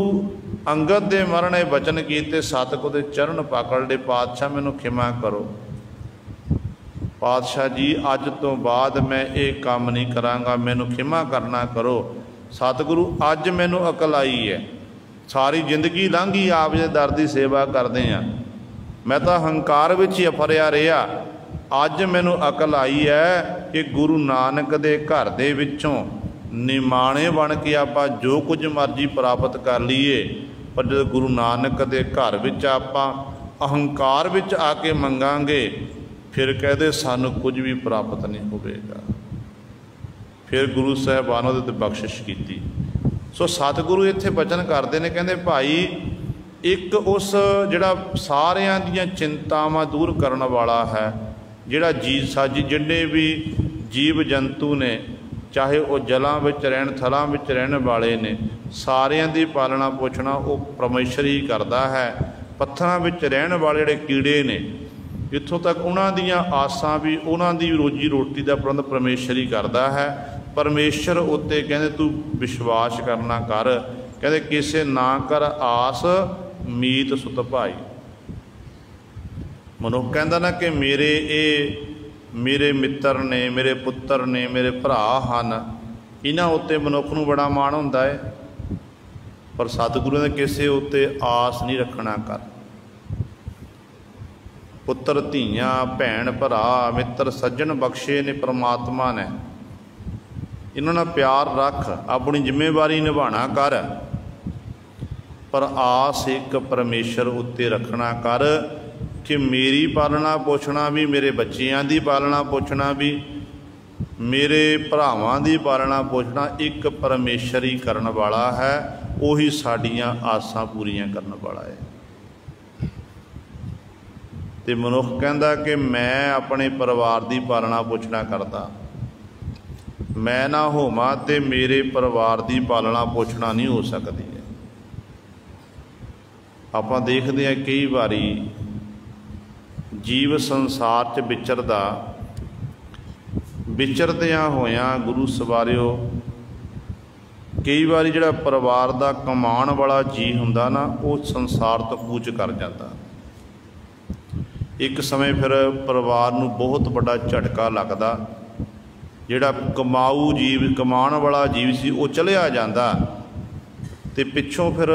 अंगद दे मरने बचन कीते, सतगुरु दे चरण पकड़ ले, पातशाह मैनूं खिमा करो, पातशाह जी अज तो बाद मैं ये काम नहीं करांगा, मैनूं खिमा करना करो। सतगुरु अज मैनूं अकल आई है, सारी जिंदगी लंघी आप जे दर दी सेवा करदे आ, मैं तो हंकार विच ही अफरिया रहा। अज मैनूं अकल आई है कि गुरु नानक दे घर दे विचों निमाणे बन के आपां जो कुछ मर्जी प्राप्त कर लीए, पर जो गुरु नानक दे घर विच आपां अहंकार विच आके मंगांगे, फिर कहते सानू कुछ भी प्राप्त नहीं होगा। फिर गुरु साहिबान उहदे ते बख्शिश की। सो सतगुरु इत्थे बचन करते हैं, कहते भाई एक उस जिहड़ा सारियां दियां चिंतावां दूर करन वाला है, जिहड़ा जी साजी जिन्ने भी जीव जंतु ने, चाहे वो जलों विच रहन थलों विच रहने वाले ने, सारियां दी पालना पोषणा वो परमेश्वर ही करता है। पत्थरां विच रहने वाले जिहड़े कीड़े ने, इत्थों तक उन्हां दियां आसां भी, उन्हां दी रोजी रोटी का प्रबंध परमेश्वर ही करता है। परमेश्वर उत्ते कहते तू विश्वास करना कर, कहते किसे ना कर आस मीत सुत भाई। ਮਨੁੱਖ ਕਹਿੰਦਾ ਨਾ ਕਿ ਮੇਰੇ ਮਿੱਤਰ ਨੇ, ਮੇਰੇ ਪੁੱਤਰ ਨੇ, ਮੇਰੇ ਭਰਾ ਹਨ, ਇਹਨਾਂ ਉੱਤੇ ਮਨੁੱਖ ਨੂੰ ਬੜਾ ਮਾਣ ਹੁੰਦਾ ਹੈ। ਪਰ ਸਤਿਗੁਰੂ ਨੇ ਕਿਸੇ ਉੱਤੇ ਆਸ ਨਹੀਂ ਰੱਖਣਾ ਕਰ। ਪੁੱਤਰ ਧੀਆਂ, ਭੈਣ ਭਰਾ, ਮਿੱਤਰ ਸੱਜਣ ਬਖਸ਼ੇ ਨੇ ਪ੍ਰਮਾਤਮਾ ਨੇ, ਇਹਨਾਂ ਨਾਲ ਪਿਆਰ ਰੱਖ, ਆਪਣੀ ਜ਼ਿੰਮੇਵਾਰੀ ਨਿਭਾਉਣਾ ਕਰ। ਪਰ ਆਸ ਇੱਕ ਪਰਮੇਸ਼ਰ ਉੱਤੇ ਰੱਖਣਾ ਕਰ ਕਿ ਮੇਰੀ ਪਾਲਣਾ ਪੋਸ਼ਣਾ ਵੀ, ਮੇਰੇ ਬੱਚਿਆਂ ਦੀ ਪਾਲਣਾ ਪੋਸ਼ਣਾ ਵੀ, ਮੇਰੇ ਭਰਾਵਾਂ ਦੀ ਪਾਲਣਾ ਪੋਸ਼ਣਾ ਇੱਕ ਪਰਮੇਸ਼ਰ ਹੀ ਕਰਨ ਵਾਲਾ ਹੈ। ਉਹੀ ਸਾਡੀਆਂ ਆਸਾਂ ਪੂਰੀਆਂ ਕਰਨ ਵਾਲਾ ਹੈ। ਤੇ ਮਨੁੱਖ ਕਹਿੰਦਾ ਕਿ ਮੈਂ ਆਪਣੇ ਪਰਿਵਾਰ ਦੀ ਪਾਲਣਾ ਪੋਸ਼ਣਾ ਕਰਦਾ, ਮੈਂ ਨਾ ਹੋਵਾਂ ਤੇ ਮੇਰੇ ਪਰਿਵਾਰ ਦੀ ਪਾਲਣਾ ਪੋਸ਼ਣਾ ਨਹੀਂ ਹੋ ਸਕਦੀ ਹੈ। ਆਪਾਂ ਦੇਖਦੇ ਹਾਂ ਕਈ ਵਾਰੀ ਜੀਵ ਸੰਸਾਰ 'ਚ ਵਿਚਰਦਿਆਂ ਹੋਇਆਂ ਗੁਰੂ ਸਵਾਰਿਓ, ਕਈ ਵਾਰੀ ਜਿਹੜਾ ਪਰਿਵਾਰ ਦਾ ਕਮਾਉਣ ਵਾਲਾ ਜੀਅ ਹੁੰਦਾ ਨਾ, ਉਹ ਸੰਸਾਰ ਤੋਂ ਕੂਚ ਕਰ ਜਾਂਦਾ। ਇੱਕ ਸਮੇਂ ਫਿਰ ਪਰਿਵਾਰ ਨੂੰ ਬਹੁਤ ਵੱਡਾ ਝਟਕਾ ਲੱਗਦਾ। ਜਿਹੜਾ ਕਮਾਊ ਜੀਵ, ਕਮਾਉਣ ਵਾਲਾ ਜੀਵ ਸੀ, ਉਹ ਚਲਿਆ ਜਾਂਦਾ ਤੇ ਪਿੱਛੋਂ ਫਿਰ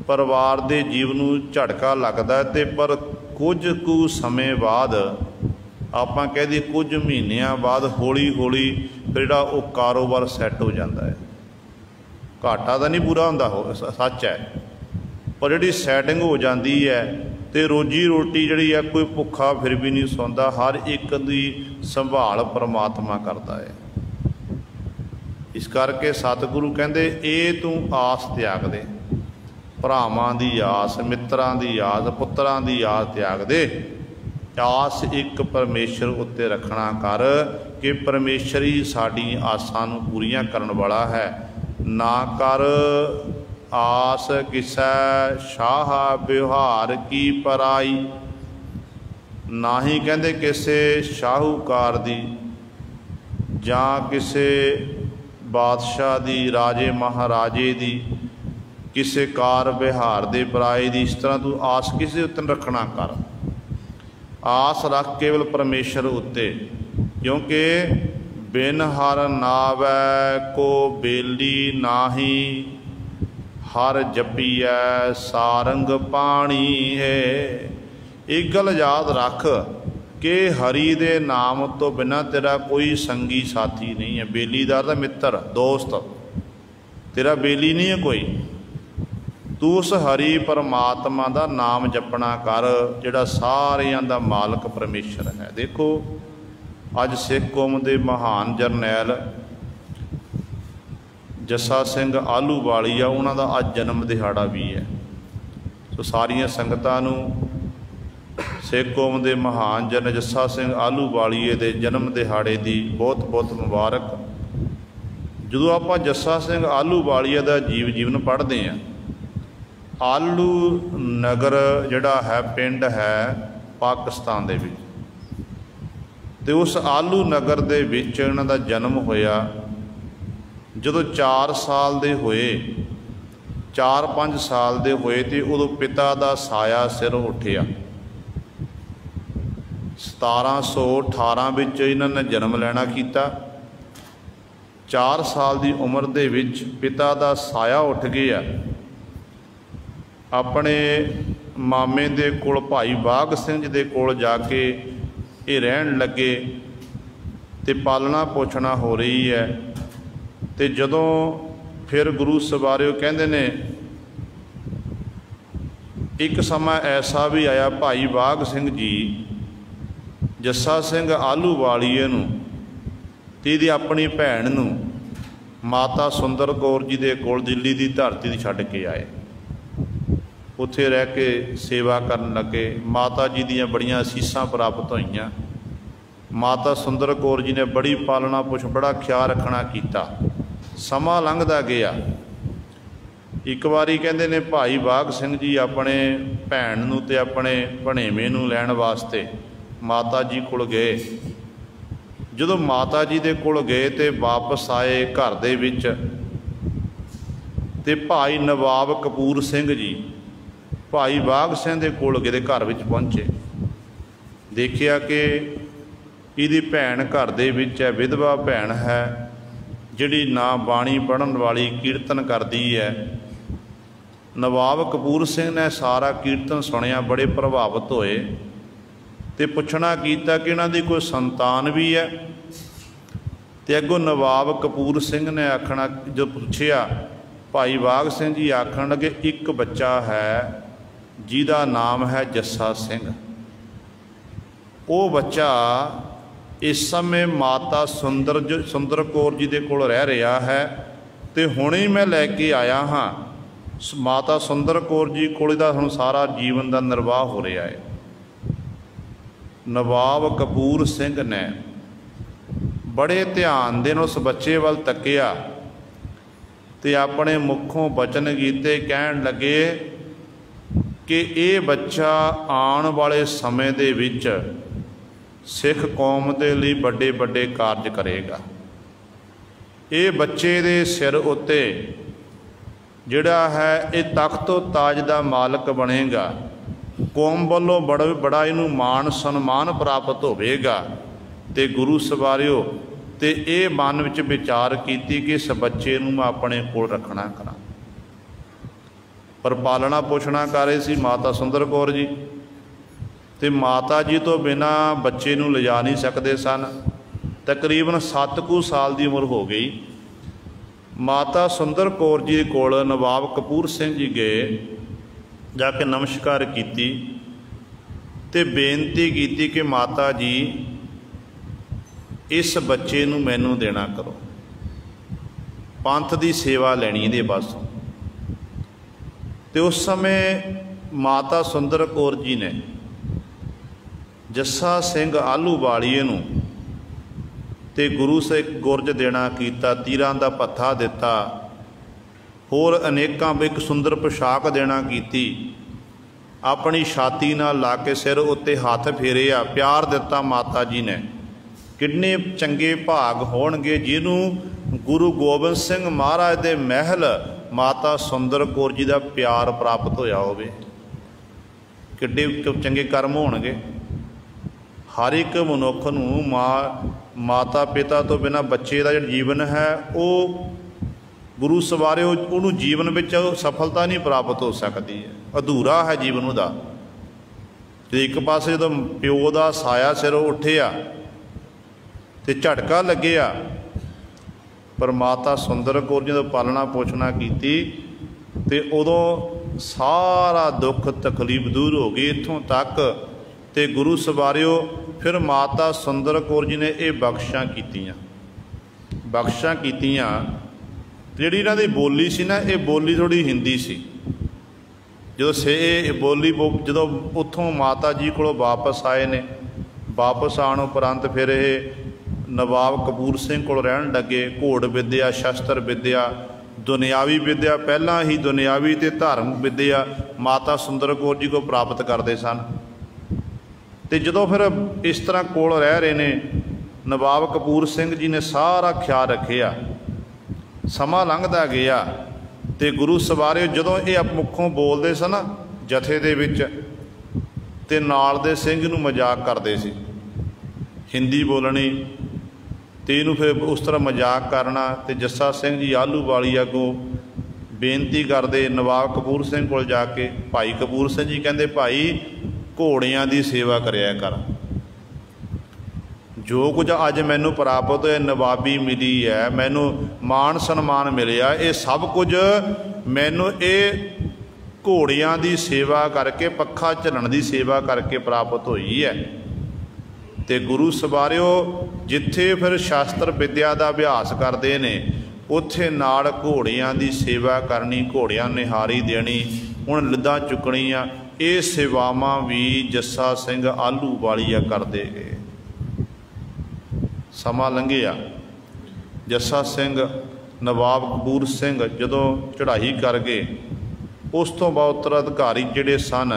ਪਰਿਵਾਰ ਦੇ ਜੀਵ ਨੂੰ ਝਟਕਾ ਲੱਗਦਾ। ਤੇ ਪਰ ਕੁਝ ਕੁ ਸਮੇਂ ਬਾਅਦ, ਆਪਾਂ ਕਹਿ ਦਈਏ ਕੁਝ ਮਹੀਨਿਆਂ ਬਾਅਦ, ਹੌਲੀ ਹੌਲੀ ਫਿਰ ਜਿਹੜਾ ਉਹ ਕਾਰੋਬਾਰ ਸੈੱਟ ਹੋ ਜਾਂਦਾ ਹੈ। ਘਾਟਾ ਤਾਂ ਨਹੀਂ ਪੂਰਾ ਹੁੰਦਾ, ਸੱਚ ਹੈ, ਪਰ ਜਿਹੜੀ ਸੈਟਿੰਗ ਹੋ ਜਾਂਦੀ ਹੈ ਤੇ ਰੋਜੀ ਰੋਟੀ ਜਿਹੜੀ ਆ, ਕੋਈ ਭੁੱਖਾ ਫਿਰ ਵੀ ਨਹੀਂ ਸੌਂਦਾ, ਹਰ ਇੱਕ ਦੀ ਸੰਭਾਲ ਪਰਮਾਤਮਾ ਕਰਦਾ ਹੈ। ਇਸ ਕਰਕੇ ਸਤਿਗੁਰੂ ਕਹਿੰਦੇ ਇਹ ਤੂੰ ਆਸ ਤਿਆਗ ਦੇ, ਭਰਾਵਾਂ ਦੀ ਆਸ, ਮਿੱਤਰਾਂ ਦੀ ਆਸ, ਪੁੱਤਰਾਂ ਦੀ ਆਸ ਤਿਆਗ ਦੇ। ਆਸ ਇੱਕ ਪਰਮੇਸ਼ਰ ਉੱਤੇ ਰੱਖਣਾ ਕਰ ਕਿ ਪਰਮੇਸ਼ਰ ਹੀ ਸਾਡੀ ਆਸਾਂ ਨੂੰ ਪੂਰੀਆਂ ਕਰਨ ਵਾਲਾ ਹੈ। ਨਾ ਕਰ ਆਸ ਕਿਸੈ ਸ਼ਾਹ ਬਿਹਾਰ ਕੀ ਪਰਾਈ, ਨਾ ਹੀ ਕਹਿੰਦੇ ਕਿਸੇ ਸ਼ਾਹੂਕਾਰ ਦੀ ਜਾਂ ਕਿਸੇ ਬਾਦਸ਼ਾਹ ਦੀ, ਰਾਜੇ ਮਹਾਰਾਜੇ ਦੀ, ਕਿਸੇ ਕਾਰ ਵਿਹਾਰ ਦੇ ਪਰਾਏ ਦੀ। ਇਸ ਤਰ੍ਹਾਂ ਤੂੰ ਆਸ ਕਿਸੇ ਉੱਤੇ ਰੱਖਣਾ ਕਰ। ਆਸ ਰੱਖ ਕੇਵਲ ਪਰਮੇਸ਼ਰ ਉੱਤੇ, ਕਿਉਂਕਿ ਬਿਨ ਹਰ ਨਾਵੈ ਕੋ ਬੇਲੀ ਨਾਹੀ, ਹਰ ਜਪੀਐ ਸਾਰੰਗ ਪਾਣੀ ਹੈ। ਇੱਕ ਗੱਲ ਯਾਦ ਰੱਖ ਕਿ ਹਰੀ ਦੇ ਨਾਮ ਤੋਂ ਬਿਨਾਂ ਤੇਰਾ ਕੋਈ ਸੰਗੀ ਸਾਥੀ ਨਹੀਂ ਹੈ। ਬੇਲੀਦਾਰ ਦਾ ਮਿੱਤਰ, ਦੋਸਤ, ਤੇਰਾ ਬੇਲੀ ਨਹੀਂ ਹੈ ਕੋਈ। ਤੂੰ ਉਸ ਹਰੀ ਪਰਮਾਤਮਾ ਦਾ ਨਾਮ ਜਪਣਾ ਕਰ, ਜਿਹੜਾ ਸਾਰਿਆਂ ਦਾ ਮਾਲਕ ਪਰਮੇਸ਼ਰ ਹੈ। ਦੇਖੋ ਅੱਜ ਸਿੱਖ ਕੌਮ ਦੇ ਮਹਾਨ ਜਰਨੈਲ ਜੱਸਾ ਸਿੰਘ ਆਹਲੂਵਾਲੀਆ, ਉਹਨਾਂ ਦਾ ਅੱਜ ਜਨਮ ਦਿਹਾੜਾ ਵੀ ਹੈ। ਸੋ ਸਾਰੀਆਂ ਸੰਗਤਾਂ ਨੂੰ ਸਿੱਖ ਕੌਮ ਦੇ ਮਹਾਨ ਜਰਨੈਲ ਜੱਸਾ ਸਿੰਘ ਆਹਲੂਵਾਲੀਏ ਦੇ ਜਨਮ ਦਿਹਾੜੇ ਦੀ ਬਹੁਤ ਬਹੁਤ ਮੁਬਾਰਕ। ਜਦੋਂ ਆਪਾਂ ਜੱਸਾ ਸਿੰਘ ਆਹਲੂਵਾਲੀਆ ਦਾ ਜੀਵਨ ਪੜ੍ਹਦੇ ਹਾਂ, ਆਲੂ ਨਗਰ ਜਿਹੜਾ ਹੈ ਪਿੰਡ ਹੈ ਪਾਕਿਸਤਾਨ ਦੇ ਵਿੱਚ, ਅਤੇ ਉਸ ਆਲੂ ਨਗਰ ਦੇ ਵਿੱਚ ਇਹਨਾਂ ਦਾ ਜਨਮ ਹੋਇਆ। ਜਦੋਂ 4 ਸਾਲ ਦੇ ਹੋਏ, 4-5 ਸਾਲ ਦੇ ਹੋਏ, ਅਤੇ ਉਦੋਂ ਪਿਤਾ ਦਾ ਸਾਇਆ ਸਿਰ ਉੱਠਿਆ। 1718 ਵਿੱਚ ਇਹਨਾਂ ਨੇ ਜਨਮ ਲੈਣਾ ਕੀਤਾ। 4 ਸਾਲ ਦੀ ਉਮਰ ਦੇ ਵਿੱਚ ਪਿਤਾ ਦਾ ਸਾਇਆ ਉੱਠ ਗਿਆ। ਆਪਣੇ ਮਾਮੇ ਦੇ ਕੋਲ, ਭਾਈ ਬਾਘ ਸਿੰਘ ਜੀ ਦੇ ਕੋਲ ਜਾ ਕੇ ਇਹ ਰਹਿਣ ਲੱਗੇ ਅਤੇ ਪਾਲਣਾ ਪੋਸ਼ਣਾ ਹੋ ਰਹੀ ਹੈ। ਅਤੇ ਜਦੋਂ ਫਿਰ ਗੁਰੂ ਸਵਾਰਿਓ ਕਹਿੰਦੇ ਨੇ ਇੱਕ ਸਮਾਂ ਐਸਾ ਵੀ ਆਇਆ, ਭਾਈ ਬਾਘ ਸਿੰਘ ਜੀ ਜੱਸਾ ਸਿੰਘ ਆਹਲੂਵਾਲੀਏ ਨੂੰ ਅਤੇ ਇਹਦੀ ਆਪਣੀ ਭੈਣ ਨੂੰ ਮਾਤਾ ਸੁੰਦਰ ਕੌਰ ਜੀ ਦੇ ਕੋਲ ਦਿੱਲੀ ਦੀ ਧਰਤੀ 'ਤੇ ਛੱਡ ਕੇ ਆਏ। ਉੱਥੇ ਰਹਿ ਕੇ ਸੇਵਾ ਕਰਨ ਲੱਗੇ। ਮਾਤਾ ਜੀ ਦੀਆਂ ਬੜੀਆਂ ਅਸੀਸਾਂ ਪ੍ਰਾਪਤ ਹੋਈਆਂ। ਮਾਤਾ ਸੁੰਦਰ ਕੌਰ ਜੀ ਨੇ ਬੜੀ ਪਾਲਣਾ ਪੋਸ਼ਣ, ਬੜਾ ਖਿਆਲ ਰੱਖਣਾ ਕੀਤਾ। ਸਮਾਂ ਲੰਘਦਾ ਗਿਆ। ਇੱਕ ਵਾਰੀ ਕਹਿੰਦੇ ਨੇ ਭਾਈ ਬਾਘ ਸਿੰਘ ਜੀ ਆਪਣੇ ਭੈਣ ਨੂੰ ਅਤੇ ਆਪਣੇ ਭਣੇਵੇਂ ਨੂੰ ਲੈਣ ਵਾਸਤੇ ਮਾਤਾ ਜੀ ਕੋਲ ਗਏ। ਜਦੋਂ ਮਾਤਾ ਜੀ ਦੇ ਕੋਲ ਗਏ ਅਤੇ ਵਾਪਸ ਆਏ ਘਰ ਦੇ ਵਿੱਚ, ਅਤੇ ਭਾਈ ਨਵਾਬ ਕਪੂਰ ਸਿੰਘ ਜੀ ਭਾਈ ਬਾਘ ਸਿੰਘ ਦੇ ਕੋਲ ਗਏ, ਘਰ ਵਿੱਚ ਪਹੁੰਚੇ। देखिया कि ਇਹਦੀ ਭੈਣ घर ਦੇ ਵਿੱਚ है, विधवा भैन है, ਜਿਹੜੀ ना बाणी पढ़न वाली कीर्तन करती है। नवाब कपूर सिंह ने सारा कीर्तन सुनिया, बड़े प्रभावित होए ते पुछना कीता कि इन्हां दी कोई संतान भी है। ते अगों नवाब कपूर सिंह ने आखना, जो पुछया भाई बाघ सिंह जी आखन लगे एक बच्चा है जिहदा नाम है जस्सा सिंह। वो बच्चा इस समय माता सुंदर कौर जी दे कोल रह रहा है, तो हुणे मैं लैके आया हाँ माता सुंदर कौर जी कोल दा हुण सारा जीवन का निर्वाह हो रहा है। नवाब कपूर सिंह ने बड़े ध्यान दे उस बच्चे वाल तकिया ते अपने मुखों बचन कीते, कहन लगे कि ये बच्चा आने वाले समय दे विच सिख कौम के लिए बड़े बड़े कारज करेगा। ये बच्चे दे सिर उत्ते जिहड़ा है ये तख्त ताज का मालक बनेगा, कौम वालों बड़ा इनू मान सन्मान प्राप्त होवेगा। ते गुरु सवारियो ते ये मन विच विचार कीती कि इस बच्चे नूं मैं अपने कोल रखना करा। पर पालना पोषणा कर रही सी माता सुंदर कौर जी, ते माता जी तो बिना बच्चे नूं लिजा नहीं सकते सन। तकरीबन 7 कुछ साल की उम्र हो गई। माता सुंदर कौर जी कोल नवाब कपूर सिंह जी गए, जाके नमस्कार की ते बेनती की कि माता जी इस बच्चे नूं मैनू देना करो, पंथ की सेवा लैनी इहदे पासों। तो उस समय माता सुंदर कौर जी ने जस्सा सिंह आलूवालीए नूं ते गुरु से गुरज देना कीता, तीरां दा पत्था दिता, होर अनेकां एक सुंदर पोशाक देना कीती, अपनी छाती नाल ला के सिर उत्ते हथ फेरिया, प्यार दिता माता जी ने। किन्ने चंगे भाग होणगे जिन्हों गुरु गोबिंद सिंह महाराज दे महल माता सुंदर कौर जी का प्यार प्राप्त होया होवे। किड्डे चंगे कर्म होणगे। हर एक मनुख नूं माता पिता तो बिना बच्चे का जो जीवन है वो गुरु सवारे उन्होंने जीवन में सफलता नहीं प्राप्त हो सकती है, अधूरा है जीवन उहदा। तो एक पासे जो प्यो का साया सिर उठिया तो झटका लग्या, पर माता सुंदर कौर जी पालना पोषणा की तो उदों सारा दुख तकलीफ दूर हो गई इत्थों तक। तो गुरु सवारियो फिर माता सुंदर कौर जी ने ये बख्शिशां कीतियां। जिहड़ी इन्हां दी बोली सी ना, ये बोली थोड़ी हिंदी सी। जो बोली जो उत्थों माता जी को वापस आए ने, वापस आने उपरंत फिर ये नवाब कपूर सिंह को रहन लगे। घोड़ विद्या, शस्त्र विद्या, दुनियावी विद्या, पहला ही दुनियावी ते धार्मिक विद्या माता सुंदर कौर जी को प्राप्त करते सन। तो जो फिर इस तरह कोल रह रहे ने, नवाब कपूर सिंह जी ने सारा ख्याल रखिया। समा लंघदा गया तो गुरु सवारे जदों ये मुखों बोलते सन जथे दे विच, ते नाल दे सिंह नूं मजाक करते सी, हिंदी बोलनी, तो इनू फिर उस तरह मजाक करना। तो जस्सा सिंह जी आलूवाली अगों बेनती करते नवाब कपूर सिंह को जाके, भाई कपूर सिंह जी कहते भाई घोड़ियां की सेवा करिया कर, जो कुछ अज मैनू प्राप्त है नवाबी मिली है, मैनू मान सन्मान मिलिया, ये सब कुछ मैनू ये घोड़ियां की सेवा करके, पक्खा झलण की सेवा करके प्राप्त हुई है। तो गुरु सवारियो जिथे फिर शास्त्र विद्या का अभ्यास करते हैं उत्थे नाल घोड़ियां की सेवा करनी, घोड़ियां निहारी देनी, हुण लिद्दां चुकणियां, ये सेवावां भी जस्सा सिंह आलूवालीआ करते गए। समा लंघिया, जस्सा सिंह नवाब कपूर सिंह जदों चढ़ाई कर गए, उस तो बाद उत्तराधिकारी जिहड़े सन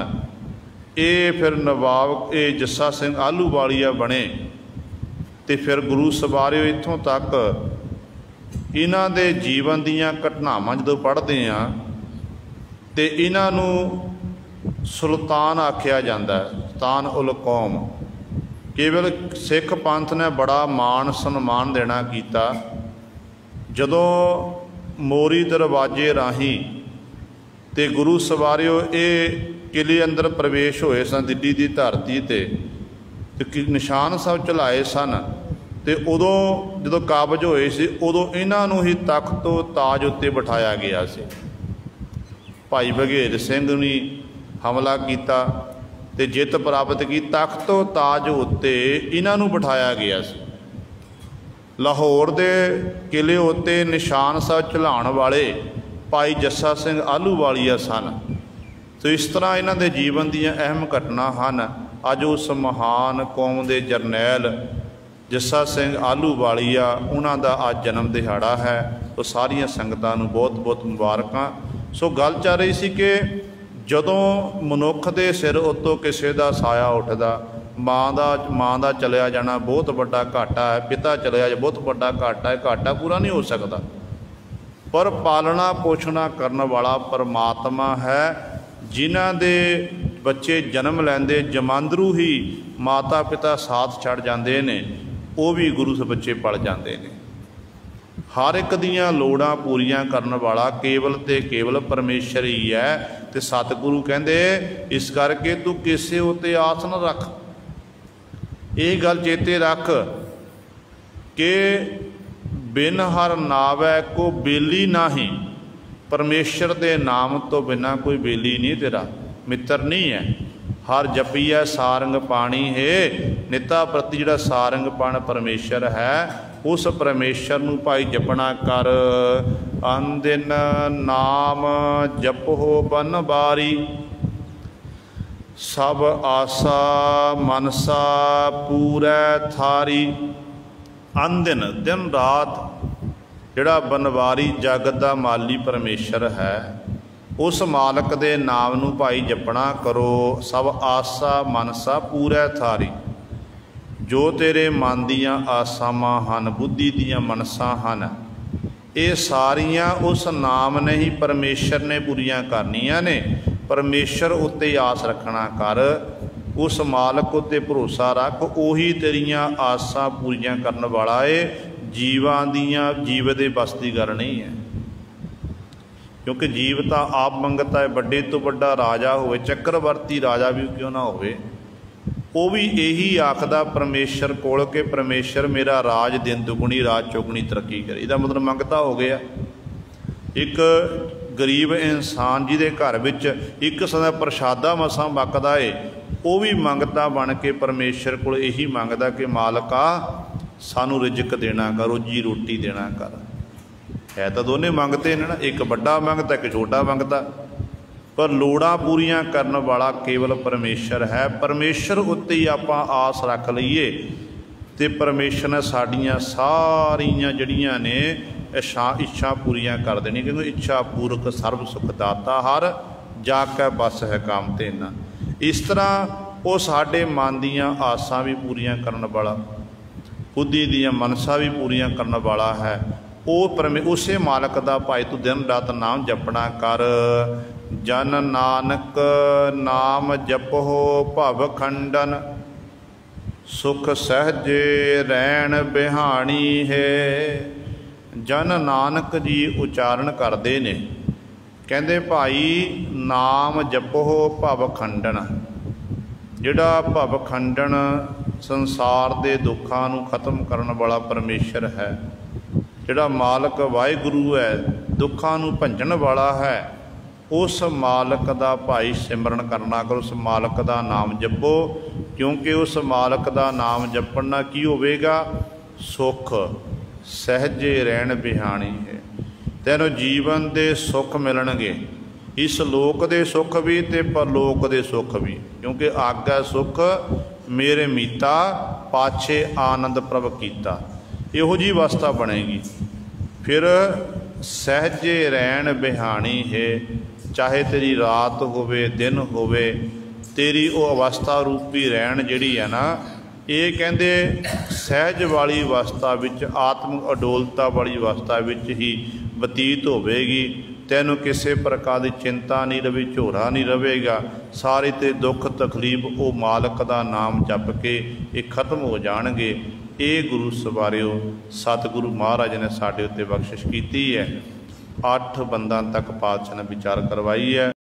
ये फिर नवाब ये जस्सा सिंह आलूवालीआ बने। तो फिर गुरु सवारियो इत्थों तक इन्हां दे जीवन दीयां घटनावां जदों पढ़दे हां तो इन्हां नूं सुल्तान आख्या जाता है, सुल्तान उल कौम। केवल सिख पंथ ने बड़ा मान सन्मान देना किया। जदों मोरी दरवाजे राही ते गुरु सवारियो ये किले अंदर प्रवेश होए सन दिल्ली की धरती ते निशान साहब चलाए सन, तो उदों जो काबज होए सी उदों इन्हां नूं ही तख्त ताज उत्ते बिठाया गया सी। भाई बघेल सिंह ने हमला किया ते जित प्राप्त की, तख्त ताज उत्ते इन्हां नूं बिठाया गया सी। लाहौर के किले उत्ते निशान साहब चलाउण वाले भाई जस्सा सिंह आलूवालिया सन। तो इस तरह इन्हां दे जीवन दीयां अहम घटना हैं। अज उस महान कौम के जरनैल जस्सा सिंह आलूवालिया उन्हां दा अज जन्म दिहाड़ा है। तो सारिया संगतां नूं बहुत बहुत मुबारकां। सो गल चल रही सी कि जदों मनुख के सिर उत्तों किसी का साया उठदा, माँ का चलिया जाना बहुत बड़ा घाटा है, पिता चलिया जाए बहुत बड़ा घाटा है, घाटा पूरा नहीं हो सकता। पर पालना पोषणा करने वाला परमात्मा है। जिन्हां दे बच्चे जन्म लैंदे जमांदरू ही माता पिता साथ छड़ जाते हैं, वो भी गुरु से बच्चे पल जाते हैं। हर एक दियां लोड़ां पूरियां करने वाला केवल ते केवल परमेश्वर ही है। तो सतगुरु कहंदे इस करके तू किसे उत्ते आस न रख। ये गल चेते रख कि बिन हर नावै को बेली नाही। परमेश्वर के नाम तो बिना कोई बेली नहीं, तेरा मित्र नहीं है। हर जपीए सारंग पानी है, निता प्रति जिहड़ा सारंग पाण परमेश्वर है, उस परमेश्वर नूं भाई जपना कर। अन दिन नाम जपो बन बारी, सब आसा मनसा पूरै थारी। अन दिन दिन रात जिहड़ा बनवारी जगत दा माली परमेश्वर है, उस मालक दे नाम नूं भाई जपना करो। सब आसा मनसा पूरै थारी, जो तेरे मन दियां आसावां हन, बुद्धि दियां मनसा हन, ये सारियां उस नाम ने ही परमेश्वर ने पूरियां करनियां ने। परमेश्वर उत्ते आस रखना कर, उस मालक उत्ते भरोसा रख, उही तेरियां आसां पूरियां करन वाला है। जीवां दियां जीव दे बस दी गल नहीं है, क्योंकि जीव तो आप मंगता है। बड़े तो बड़ा राजा होवे, चक्रवर्ती राजा भी क्यों ना होवे, वो भी यही आखदा परमेश्वर कोल के परमेश्वर मेरा राज दिन दुगुनी रात चौगुनी तरक्की करे। इसका मतलब मंगता हो गया। एक गरीब इंसान जिहदे घर विच एक सदा प्रशादा मसां पकदा है, वो भी मंगता बन के परमेश्वर कोल यही मंगदा कि मालका सानू रिजक देना कर, रोजी रोटी देना कर। है तो दोने मंगते ने ना, एक बड़ा मंगता एक छोटा मंगता, पर लोड़ां पूरियां करन वाला केवल परमेश्वर है। परमेश्वर उत्ते ही आपां आस रख लईए तो परमेश्वर ने साडियां सारियां जड़ियां ने इच्छा पूरियां कर देनी, क्योंकि इच्छा पूरक सर्व सुख दाता हर जाके बस है काम ते ना। इस तरह वो साडे मन दियां आसां भी पूरियां करन वाला, बुद्धि दियां मनसा भी पूरियां करन वाला है। उसे मालक का भाई तू दिन रात नाम जपना कर। जन नानक नाम जपो भव खंडन, सुख सहजे रैण बिहाणी है। जन नानक जी उचारण करते ने, कहते भाई नाम जपो भव खंडन। जिहड़ा भव खंडन संसार के दुखों नूं खत्म करने वाला परमेश्वर है, जिहड़ा मालक वाहिगुरु है दुखों नूं भंजन वाला है, उस मालक का भाई सिमरन करना करो, उस मालक का नाम जपो। क्योंकि उस मालक का नाम जपण नाल की होवेगा, सुख सहजे रहन बिहाणी है। तैनूं जीवन के सुख मिलणगे, इस लोक के सुख भी ते परलोक के सुख भी। क्योंकि आगा सुख मेरे मीता, पाछे आनंद प्रभ कीता। इहो जी अवस्था बनेगी। फिर सहजे रहन बिहाणी है, चाहे तेरी रात होवे दिन होवे, तेरी वो अवस्था रूपी रहन जिहड़ी है ना, ये कहंदे सहज वाली अवस्था विच, आत्मक अडोलता वाली अवस्था विच ही बतीत होवेगी। तैनू किसी प्रकार की चिंता नहीं रही, झोरा नहीं रहेगा। सारे ते दुख तकलीफ वो मालक का नाम जप के ये खत्म हो जाएंगे। ये गुरु सवारियो सतगुरु महाराज ने साढ़े उत्ते बख्शिश की है। 8 बंदा तक पातशाह ने विचार करवाई है।